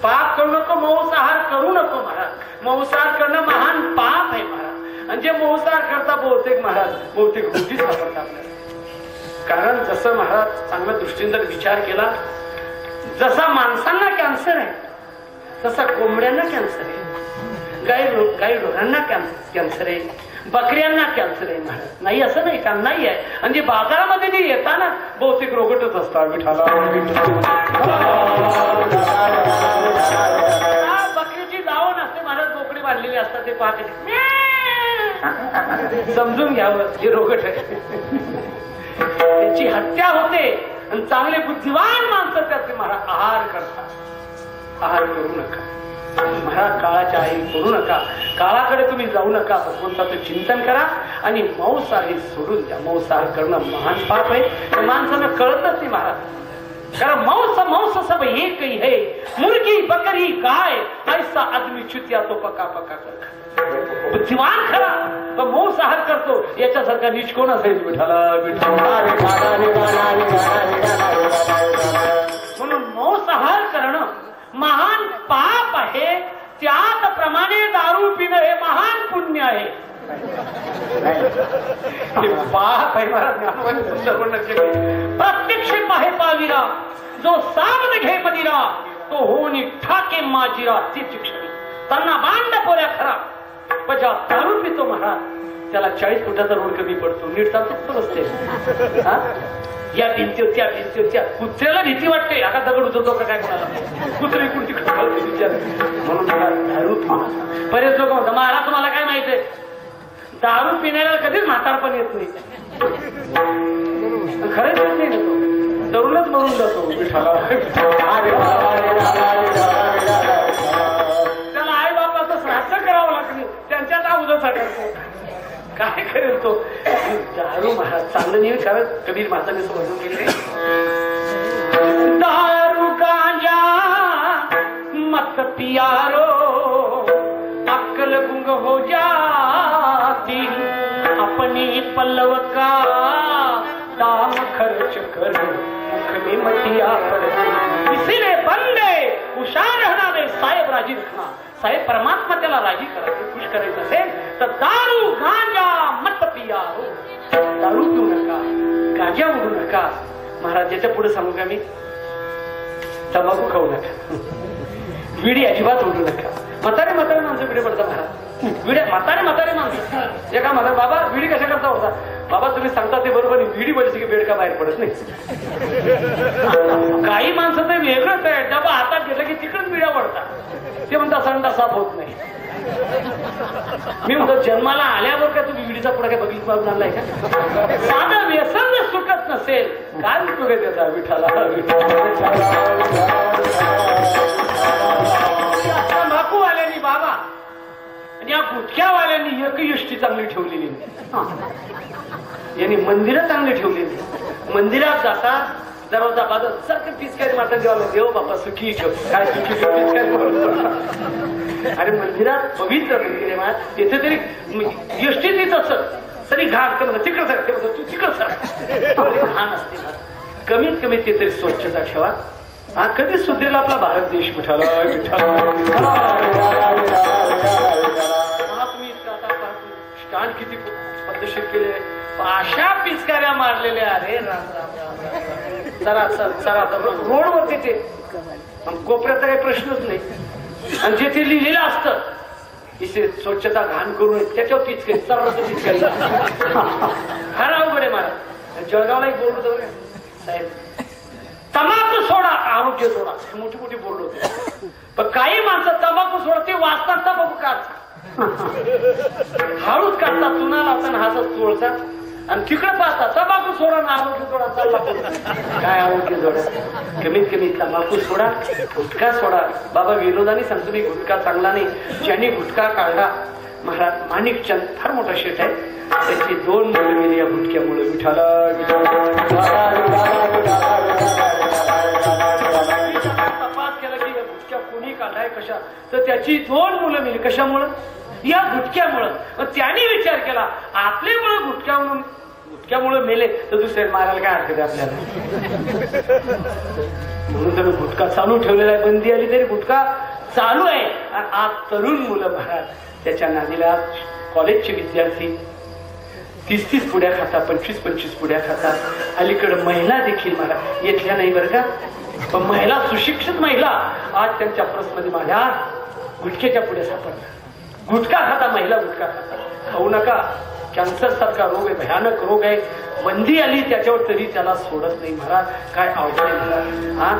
पाप करू नको, मांसाहार करू नको महाराज. मांसाहार करणं महान पाप आहे महाराज. आणि जे मांसाहार करता बहुतेक महाराज बहुतेक गोष्टी सापडतात आपल्याला. कारण जसं महाराज चांगल्या दृष्टीने जर विचार केला, जसा माणसांना कॅन्सर आहे तसा कोंबड्यांना कॅन्सर आहे, गाई ढोरांना कॅन्सर आहे, बकऱ्यांना कॅन्सर आहे महाराज. नाही असं नाही का, नाही आहे. आणि जे बाजारामध्ये जे येताना बहुतेक रोगटच असतात. विठाला बकरीची दावण असते महाराज, बोकडी बांधलेली असतात, ते पाहते समजून घ्यावं हे रोगट आहे. त्याची हत्या होते आणि चांगले बुद्धिवान माणसं त्याचे महाराज आहार करतात. आहार करू नका महाराज, काळाच्या आई करू नका. काळाकडे तुम्ही जाऊ नका. भगवंताचं चिंतन करा आणि मांसाहार हे सोडून द्या. मांसाहार करणं महान पाप आहे. माणसाला कळतच नाही महाराज. कारण मांस सब एक ही है, मुर्गी बकरी गाय ऐसा आदमी चुतिया तो पका पका कर. बुद्धिमान खरा पण मांसाहार करतो याच्यासारखा नीच कोण असेल. म्हणून मांसाहार करणं महान पाप आहे. त्याप्रमाणे दारू पिणं हे महान पुण्य आहे. पाप आहे महाराज. प्रत्यक्ष पाहे पाविरा जो सावध घे मदिरा तो होणी ठाके माजिरा. ती शिक्षणी त्यांना बांध पोऱ्या खरा. पण ज्या दारू पितो महाराज त्याला 40 फुटाचा रोड कमी पडतो. नीट चालतो रस्ते. या भिंती त्या भिंती त्या कुत्र्याला भीती वाटते. आता दगड उचलतो का काय कोणाला. कुत्रे कुठे विचार. म्हणून दारू पिणं बरेच लोक म्हणतात महाराज तुम्हाला काय माहितीये, दारू पिण्याला कधीच म्हातारपण येत नाही. खरंच येत नाही ना, तो तरुणच मरून जातो. त्याला आई बापाचं श्राद्ध करावं लागतं, त्यांच्यात अगोदर साठवतो. काय करेल तो. दारू महाराज चांगलं नाही. कारण कबीर महाराजांनी समजून गेले, दारू गांजा मत पियारो अक्कल गुंग हो जाती. अपनी पल्लव का दाम खर्च कर मुख में मटिया पड़ती. इसीलिए बंदे हुशार रहना रे साहेब राजी रखना. साहेब परमात्मा त्याला राजी करायचं, खुश करायचं असेल तर दारू गांजा मत पियारो. दारू पिऊ नका, गांजा उडू नका. महाराज याच्या पुढे सांगू का मी, तंबाखू खाऊ नका, विडी अजिबात उडू नका. म्हातारे माणसं विडे पडतात महाराज. विड्या म्हातारे माणसं एका म्हणतात बाबा विडी कशा करता होता. बाबा तुम्ही सांगता ते बरोबर, विडी पडली की बेड का बाहेर पडत नाही. काही माणसं ते वेगळंच आहे. डबा हातात घेतलं की तिकडच विड्या पडतात. ते म्हणतात संडा साफ होत नाही. मी म्हणतो जन्माला आल्यावर काय तुम्ही विडीचा पुढे काय बघित बाजून आणलाय का. साधं व्यसन सुटत नसेल काय उपयोग आहे त्याचा. विठाला तंबाखूवाल्यांनी बाबा आणि या गुटख्यावाल्यांनी एक यष्टी चांगली ठेवलेली. यांनी मंदिरं चांगली ठेवलेली. मंदिरात जाता दरवाजा बाजू सारखं पिचकारी माता देवाला देव बापा सुखी ठेव. काय सुखी ठेव पिचकारी. अरे मंदिरात पवित्र मंदिर आहे. तिथे तरी यष्टी देत असत तरी घाण तिकडं सर तू तिकडं सर घाण असते. कमीत कमी ते तरी स्वच्छता ठेवा. हा कधीच सुधरेल आपला भारत देश. विठाला तुम्ही स्टँड किती पद्धतशीर केले. अशा पिचकाऱ्या मारलेल्या. अरे जरा रोडवरती ते कोपऱ्याचा काही प्रश्नच नाही. आणि जे ते लिहिलेलं असतं इथे स्वच्छता घाण करू नये त्याच्यावर पिचकारी सर्वांचं पिचकारी. फार अवघड आहे महाराज. जळगावला एक बोर्ड होतं साहेब, तंबाखू सोडा आरोग्य सोडा. मोठी मोठी बोर्ड होते. पण काही माणसं तंबाखू सोडते वाचतात तंबाखू काढतात हळूच काढतात चुना लावताना हातात चोळतात आणि तिकडे पाहतात तंबाखू सोडा ना आरोग्य सोडा तंबाखू काय आरोग्य सोडा कमीत कमी तंबाखू सोडा गुटखा सोडा. बाबा विनोदाने सांगतो मी गुटखा चांगला नाही. ज्यांनी गुटखा काढला महाराज माणिकचंद फार मोठा शेठ आहे त्याची 2 मुलं गेली या गुटख्यामुळे. विठाला तपास केला की या गुटख्या कोणी काढलाय कशा तर त्याची 2 मुलं मिळली. कशामुळं? या गुटख्यामुळं. त्यांनी विचार केला आपले मुलं गुटख्यामुळे मेले तर दुसरे मारायला काय हरकत आहे आपल्याला. म्हणून त्यानं गुटखा चालू ठेवलेला आहे. बंदी आली तरी गुटखा चालू आहे. आणि आज तरुण मुलं महाराज त्याच्या नादीला कॉलेजचे विद्यार्थी 30-30 पुड्या खातात 25-25 पुड्या खातात. अलीकडे महिला देखील मला येथल्या नाही बरं का पण महिला सुशिक्षित महिला आज त्यांच्या पर्समध्ये माझ्या गुटख्याच्या पुढे सापडल्या. गुटखा खाता महिला गुटखा खाता. खाऊ नका. कॅन्सर सारखा रोग आहे भयानक रोग आहे. बंदी आली त्याच्यावर तरी त्याला सोडत नाही महाराज. काय अवघड आहे हा.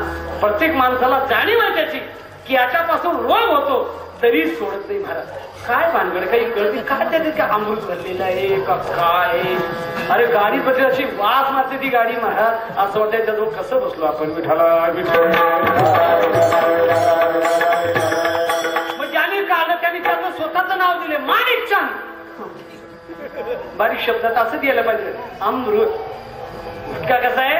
प्रत्येक माणसाला जाणीव आहे त्याची की याच्यापासून रोग होतो तरी सोडत नाही महाराज. काय भानगड काही कळते काय त्याचे काय अमृत भरलेलं आहे का काय. अरे गाडी बद्दल अशी वास मारते ती गाडी महाराज असं वाटतं त्याजवळ कसं बसलो आपण. विठाला मग ज्याने काढलं त्याने त्याचं स्वतःचं नाव दिले माणिकचंद. बारीक शब्दात असं द्यायला पाहिजे अमृत. गुटखा कसा आहे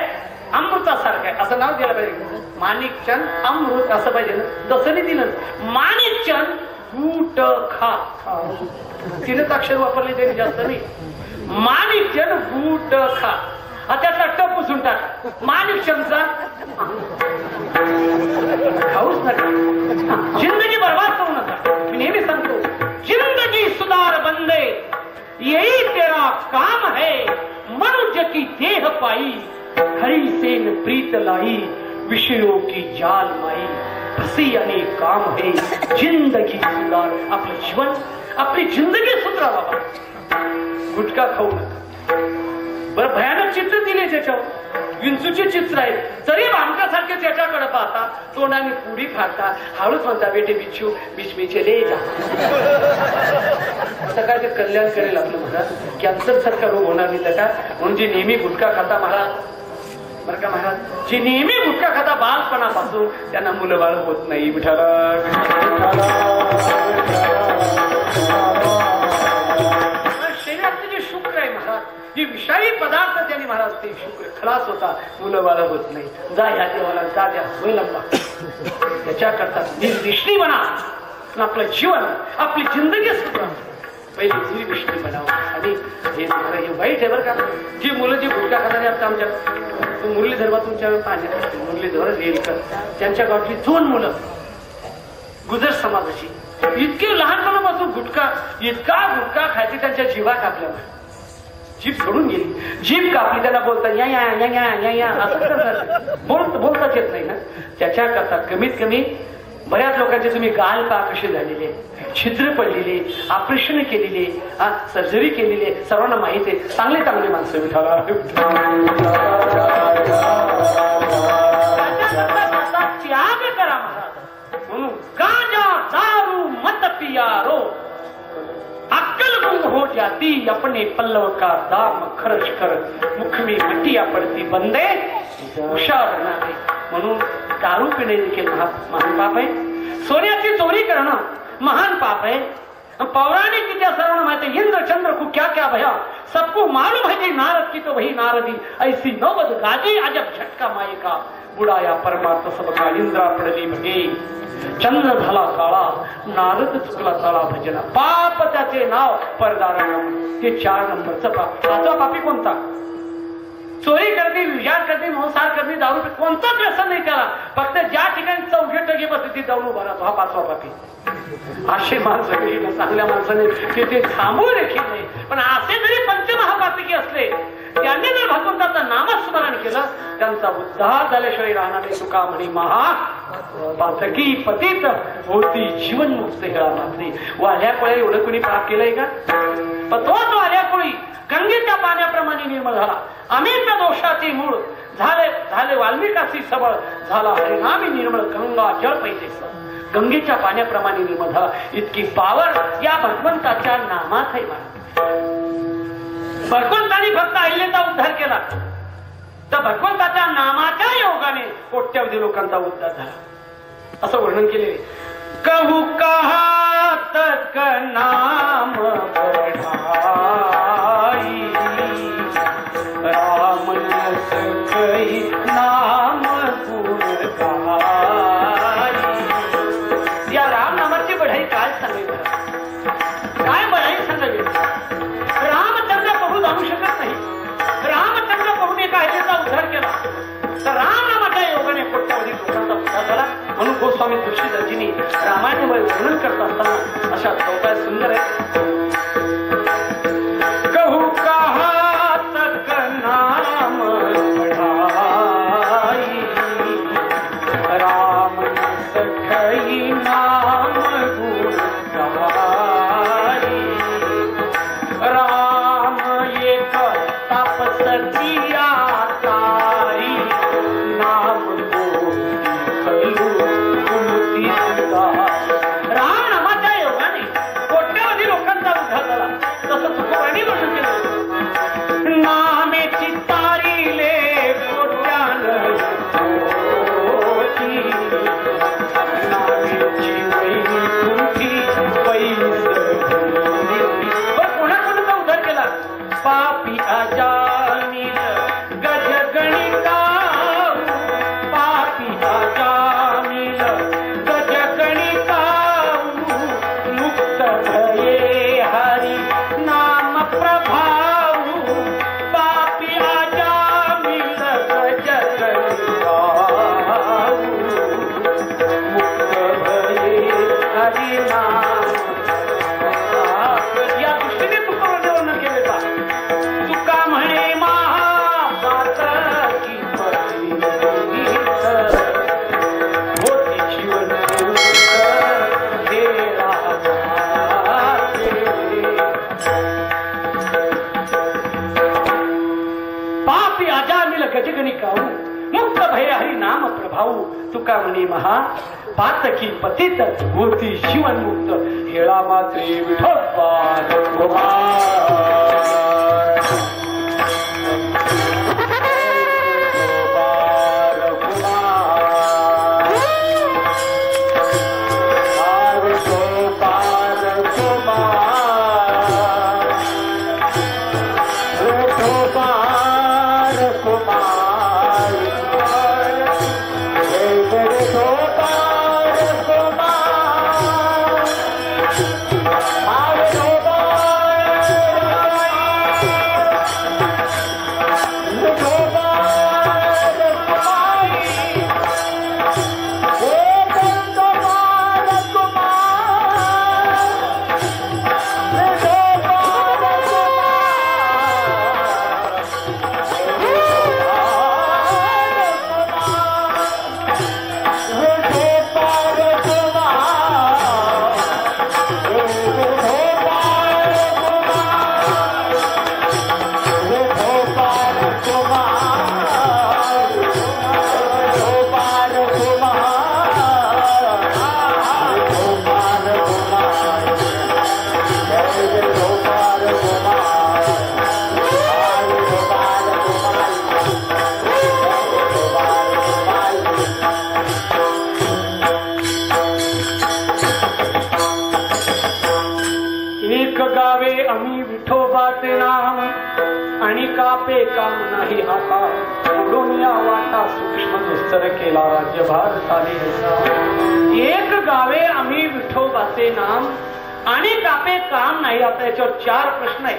अमृतासारखं आहे असं नाव द्यायला पाहिजे. माणिकचंद अमृत असं पाहिजे ना तसं नाही दिलं. माणिकचंद गुटखा 3च अक्षर वापरले तरी जास्त नाही. माणिकचंद गुटखा त्याचा टप पुसून टाका. माणिकचंदचा खाऊच नका. जिंदगी बर्बाद करू नका. मी नेहमी सांगतो जिंदगी सुधार बंदे यही तेरा काम है. मनुष्य की देह पाई हरी से न प्रीत लाई विषयों की जाल माई फसी अनेक काम है जिंदगी सुधार. आपलं जीवन आपली जिंदगी सुधरा बाबा. गुटखा खाऊ नका. बरं भयानक चित्र दिले त्याच्यावर विंचूचे चित्र आहेत तरी भामकासारखे त्याच्याकडे पाहता तोंडाने पुडी फाडता हळूच म्हणता बेटे बिच्छू बिचमीचे ले जा. आता काय ते कल्याण करेल आपलं महाराज. कॅन्सर सारखा रोग होणार नाही त्याचा. म्हणून जे नेहमी गुटखा खाता महाराज बरं का महाराज जे नेहमी गुटखा खाता बालपणापासून त्यांना मुलं बाळ होत नाही. विठाला शरीरातले जे शुक्र आहे महाराज जी विषारी पदार्थ त्यांनी महाराज ते शुक्र खलास होता मुलं बाळ होत नाही. जा ह्या देवाला जा द्या लंबा त्याच्याकरता निर्विष्णी बना. आपलं जीवन आपली जिंदगी सुद्धा पहिले निर्विष्णी बनावं. आणि हे वाईट आहे बरं का. जी मुलं जी गुटखा खाताना आता आमच्या मुरलीधर तुमच्या पाहण्यात मुरलीधर रेलकर त्यांच्या गावातली 2 मुलं गुजर समाजाची इतके लहानपणापासून गुटखा इतका गुटखा खायचे त्यांच्या जीवा कापल्या. जीभ सोडून गेली. जीभ कापली त्यांना बोलता या या या या या या असं करतात. बोलताच येत नाही ना. त्याच्याकरता कमीत कमी बऱ्याच लोकांचे तुम्ही गाल पा कसे झालेले छिद्र पडलेले ऑपरेशन केलेले सर्जरी केलेली सर्वांना माहिती आहे. चांगले चांगले माणसं विठाला त्याग करा महाराज. म्हणून गांजा दारू मत पियारो अक्कल गुम हो जाती अपने पल्लव का दाम खर्च कर मुख में मिट्टिया पडती बंदे हुशार नाही. म्हणून दारू पिणे देखील महान पाप आहे. सोन्याची चोरी करणं महान पाप है. पौराणिक विद्या सर्वांना माहिती है. इंद्र चंद्र को क्या क्या भया सबको मालूम है कि नारद की तो वही नारदी ऐसी नौबत गाजी अजब झटका माये का बुडाया परमार्थ सबका इंद्रा पडली भगे चंद्र झाला काळा नारद चुकला चाळा भजना. पाप त्याचे नाव परदारा ते 4 नंबरचं पाप. 5वा पापी कोणता? चोरी करणे विचार करणे मोसार करणे दारू कोणताच व्यसन नाही त्याला. फक्त ज्या ठिकाणी 4 टक्के बसते ती जाऊन उभा राहतो. हा 5वा पापी. असे माणसं चांगल्या माणसाने ते थांबू देखील नाही. पण असे जरी पंचमहापातकी असले त्यांनी जर भगवंताचं नामस्मरण केलं त्यांचा उद्धार झाल्याशिवाय राहणार नाही. तुका म्हणे महा पातकी पतित होती जीवनमुक्त हेळा मात्री. वाल्या कोळ्या एवढं कोणी पाप केलंय का? पण तोच वाल्या कोळी गंगेच्या पाण्याप्रमाणे निर्मळ झाला. अमित दोषाचे मूळ झाले झाले वाल्मिकाची सबळ, झाला हरिनामी निर्मळ गंगा जळ पैसे गंगेच्या पाण्याप्रमाणे निर्मळ झाला. इतकी पावर या भगवंताच्या नामात आहे. भगवंताने फक्त अहिल्याचा उद्धार केला तर भगवंताच्या नामाच्या योगाने कोट्यवधी लोकांचा उद्धार झाला असं वर्णन केले. कहू कहा तक नाम बढ़ाई, राम यस कही नाम गुण गाई. या राम नामाची बढाई काय सांगायचं, काय बढाई सांगावी. रामचंद्र प्रभू जाणू शकत नाही. रामचंद्र प्रभूने कायद्याचा उद्धार केला तर राम नामाच्या योगाने कोट्यावधी लोकांचा उद्धार झाला. म्हणून गोस्वामी तुळशीदासजींनी रामायणावर वर्णन करत असताना अशा चौकात सुंदर आहे. कहू कहा तक नाम बढ़ाई, राम सखई नाम गुण गाई. राम एक तापसतिया तारी, नाम राम नामाच्या योगाने कोट्यावधी लोकांचा उद्धार झाला. तसं तुकोबांनी वर्णन केलं. नामेची तारीले कोट्यान होती, नामेची वैकुंठी पैस. कोणाकोणाचा उद्धार केला. पापी अजामिल गज गणिता, पापी अजामिल गज गणिता, मुक्त भये हरि नाम प्रभाऊ. पापी अजामिल गज गणिता, मुक्त भये हरि नाम. या दृष्टीने तुकोबांनी वर्णन केले का. तुका म्हणे महापात्र की पती होती जीवन हे पापी अजामिल गजगणी काऊ, मुक्त भय हरि नाम प्रभाऊ. तुका म्हणे महा पातकी पतित होती जीवन मुक्त, हेळा मात्रे विठोबा विठोबाचे नाम आणि कापे काम नाही हाता, सोडून या वाटा सूक्ष्म दुस्तर केला राज्यभार साने. एक गावे आम्ही विठोबाचे नाम आणि कापे काम नाही. आता याच्यावर 4 प्रश्न आहे.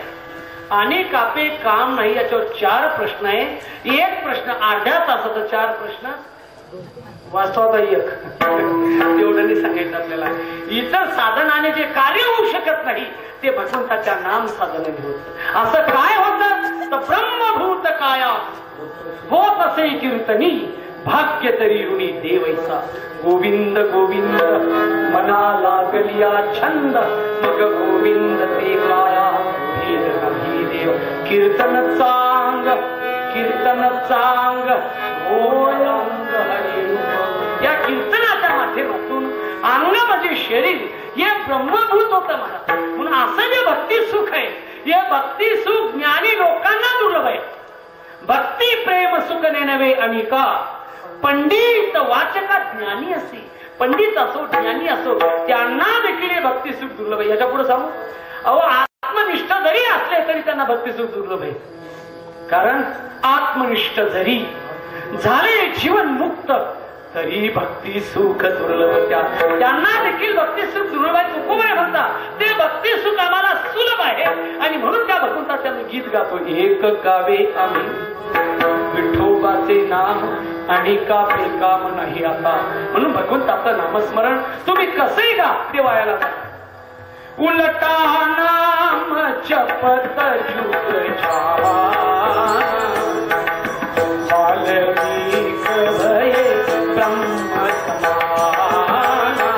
आणि कापे काम नाही याच्यावर 4 प्रश्न आहे. एक प्रश्न अर्ध्या तासाचा 4 प्रश्न वाचवादायक एवढं नाही सांगायचं आपल्याला. इतर साधनाने जे कार्य होऊ शकत नाही ते भगवंताच्या नाम साधनाने होत. असं काय होतं तर ब्रह्मभूत काया होत असे कीर्तनी, भाग्य तरी ऋणी देवैसा. गोविंद गोविंद मना लागलिया छंद, मग गोविंद ते काया भेद नाही देव. कीर्तन सांग कीर्तन चांग अंग हरिरूप. या कीर्तनाच्या माध्यमातून अंग म्हणजे शरीर हे ब्रह्मभूत होतं मला. म्हणून असं जे भक्ती सुख आहे हे भक्ती सुख ज्ञानी लोकांना दुर्लभ आहे. भक्ती प्रेम सुख नेनवे अनिका. पंडित वाचका ज्ञानी असे, पंडित असो ज्ञानी असो त्यांना देखील हे भक्ती सुख दुर्लभ आहे. याच्या पुढे सांगू, अहो आत्मनिष्ठ जरी असले तरी त्यांना भक्ती सुख दुर्लभ आहे. कारण आत्मनिष्ठ जरी झाले जीवन मुक्त तरी भक्ती सुख दुर्लभ. त्यांना देखील भक्ती सुख दुर्लभ आहे. तुकोबाई म्हणतात ते भक्ती सुख आम्हाला सुलभ आहे. आणि म्हणून त्या भगवंताचे आम्ही गीत गातो. एक गावे आम्ही विठोबाचे नाम आणि का बेकाम नाही आता. म्हणून भगवंताचं नामस्मरण तुम्ही कसंही गा ते वायाला जा. उलटा नाम जपत जुग वाल्मीक भये ब्रह्म समाना.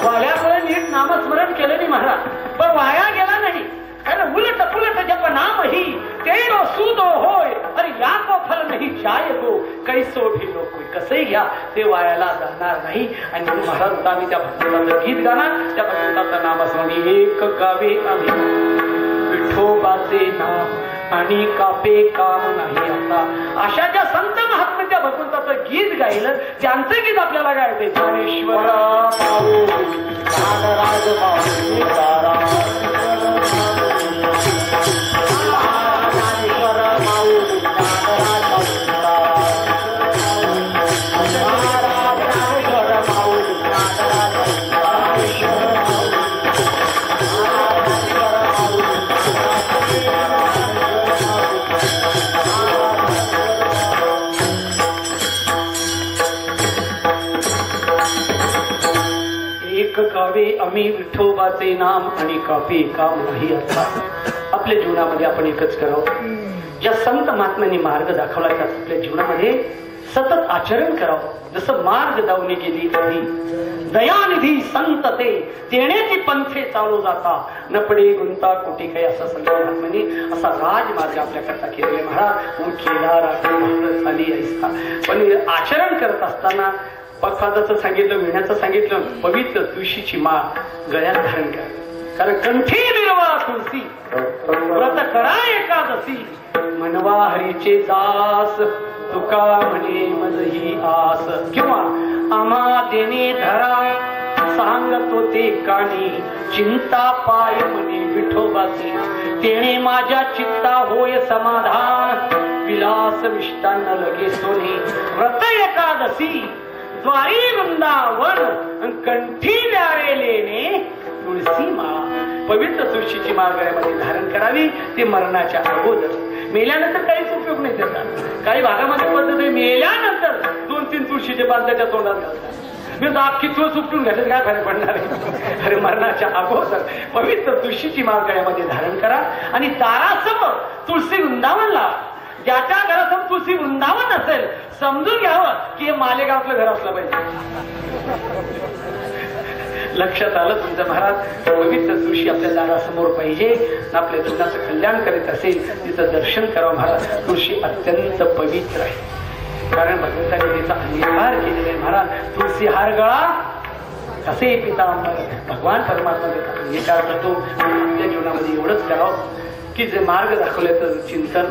वाल्यामुळे नीट नामस्मरण केलं नाही महाराज, पण वाया गेला नाही. कारण उलट पुलट जप नाम ही तेरो सुदो होय अरे या को फल नाही जाय गो कैसो भी लोक. कसंही घ्या ते वायाला जाणार नाही. आणि म्हणून महाराज आम्ही त्या भगवंताचं गीत गाणार, त्या भगवंताचं नामस्मरण. एक गावे आम्ही विठोबाचे नाम आणि कापे काम नाही आता. अशा ज्या संत महात्म्याच्या भगवंताचं गीत गायलं त्यांचं गीत आपल्याला गायचे. ज्ञानेश्वर आम्ही विठोबाचे नाम आणि कापे काम नाही आता. आपल्या जीवनामध्ये आपण एकच करावं, ज्या संत महात्म्यांनी मार्ग दाखवला त्या आपल्या जीवनामध्ये सतत आचरण करावं. जसं मार्ग दावणी गेली आधी दयानिधी संत ते तेण्याची पंथे चालू जाता न पडे गुंता कोटी काही. असा संत महात्म्यांनी असा राजमार्ग आपल्याकरता केलेले. महाराज मग केला राज आली ऐसा. पण आचरण करत असताना पक्षाचं सांगितलं, विण्याचं सांगितलं, पवित्र तुळशीची माळ गळ्यात धारण करा. कारण कंठी निर्वा तुळशी व्रत करा एकादशी मनवा हरीचे दास तुका म्हणे मज ही आस. किंवा आम्हा देणे धरा सांगतो ते कानी चिंता पाय म्हणे विठोबाचे तेणे माझ्या चित्ता होय समाधान विलास विष्टांना लगे सोने. व्रत एकादशी द्वारी वृंदावन कंठी द्यावे लेणे तुळशी माळा. पवित्र तुळशीची माळ गळ्यामध्ये धारण करावी. ते मरणाच्या अगोदर. मेल्यानंतर काहीच उपयोग नाही त्याचा. काही भागामध्ये पद्धत आहे मेल्यानंतर 2-3 तुळशीचे पान त्याच्या तोंडात घालतात. मी अख्खी तुळस उपटून घ्यायचं काय फरक पडणार आहे. अरे मरणाच्या अगोदर पवित्र तुळशीची माळ गळ्यामध्ये धारण करा. आणि दारासमोर तुळशी वृंदावन लावा. ज्याच्या घरासमोर तुळशी वृंदावन असेल समजून घ्यावं की हे मालेगावचं घर असलं पाहिजे. लक्षात आलं तुमचं महाराज. पवित्र तुळशी आपल्या दारासमोर पाहिजे. आपल्या जीवनाचं कल्याण करीत असेल तिचं दर्शन करावं महाराज. तुळशी अत्यंत पवित्र आहे. कारण भगवंताने तिचा अंगीकार केलेला आहे महाराज. तुळशी हार गळा कसे पिता भगवान परमात्मा त्याचा अंगीकार करतो. आपल्या जीवनामध्ये एवढंच करावं की जे मार्ग दाखवल्याचं चिंतन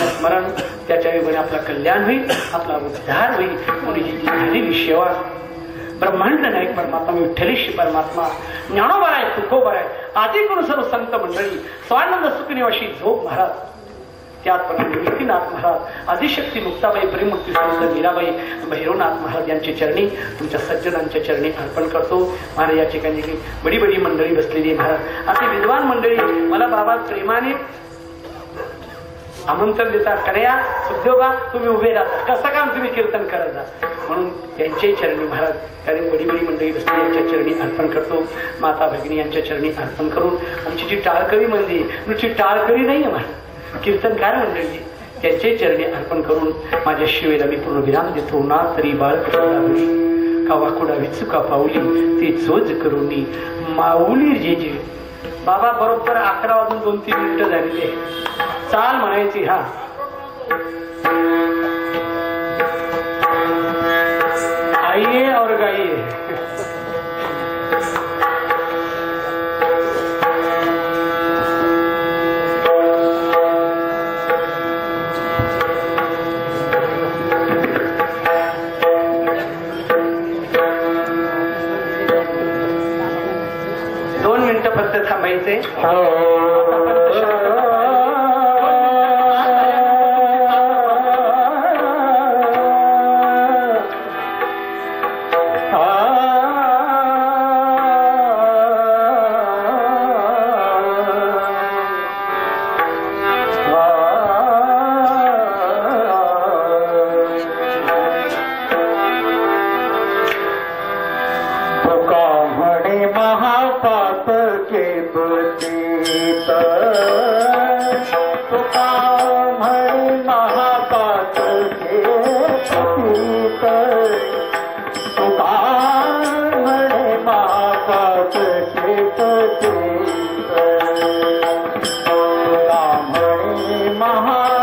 स्मरण त्याच्या योगाने आपला कल्याण होईल, आपला उद्धार होईल. मुलीची जी झालेली सेवा ब्रह्मांड नायक परमात्मा विठ्ठलेश परमात्मा ज्ञानोबा आहे तुकोबा आहे आदी करून सर्व संत मंडळी स्वानंद सुखनिवासी झोप महाराज त्याचप्रमाणे नितीनाथ महाराज आदिशक्ती मुक्ताबाई प्रेममुक्ती संत मीराबाई भैरवनाथ महाराज यांच्या चरणी तुमच्या सज्जनांच्या चरणी अर्पण करतो. महाराज या ठिकाणी बडी बडी मंडळी बसलेली महाराज असे विद्वान मंडळी मला बाबा प्रेमाने आमंत्रण देतात. कन्हैया उद्योगा तुम्ही उभे राहता कसं काम तुम्ही कीर्तन करत जा म्हणून त्यांच्याही चरणी महाराज कारण बडी बडी मंडळी बसली यांच्या चरणी अर्पण करतो. माता भगिनी यांच्या चरणी अर्पण करून आमची जी टाळकरी मंडळी नुसती टाळकरी नाही आहे महाराज कीर्तनकार मंडळी त्यांचे चरणी अर्पण करून माझ्या शिवेला मी पूर्ण विराम देतो. ना तरी बाळ का वाकुडा विचुका पावली ते चोज करून माऊली जे जे बाबा बरोबर 11 वाजून 2-3 मिनिटं झालेली चाल म्हणायची. हा आइए और गाइए। दोन मिनिटं फक्त थांबायचे. महापत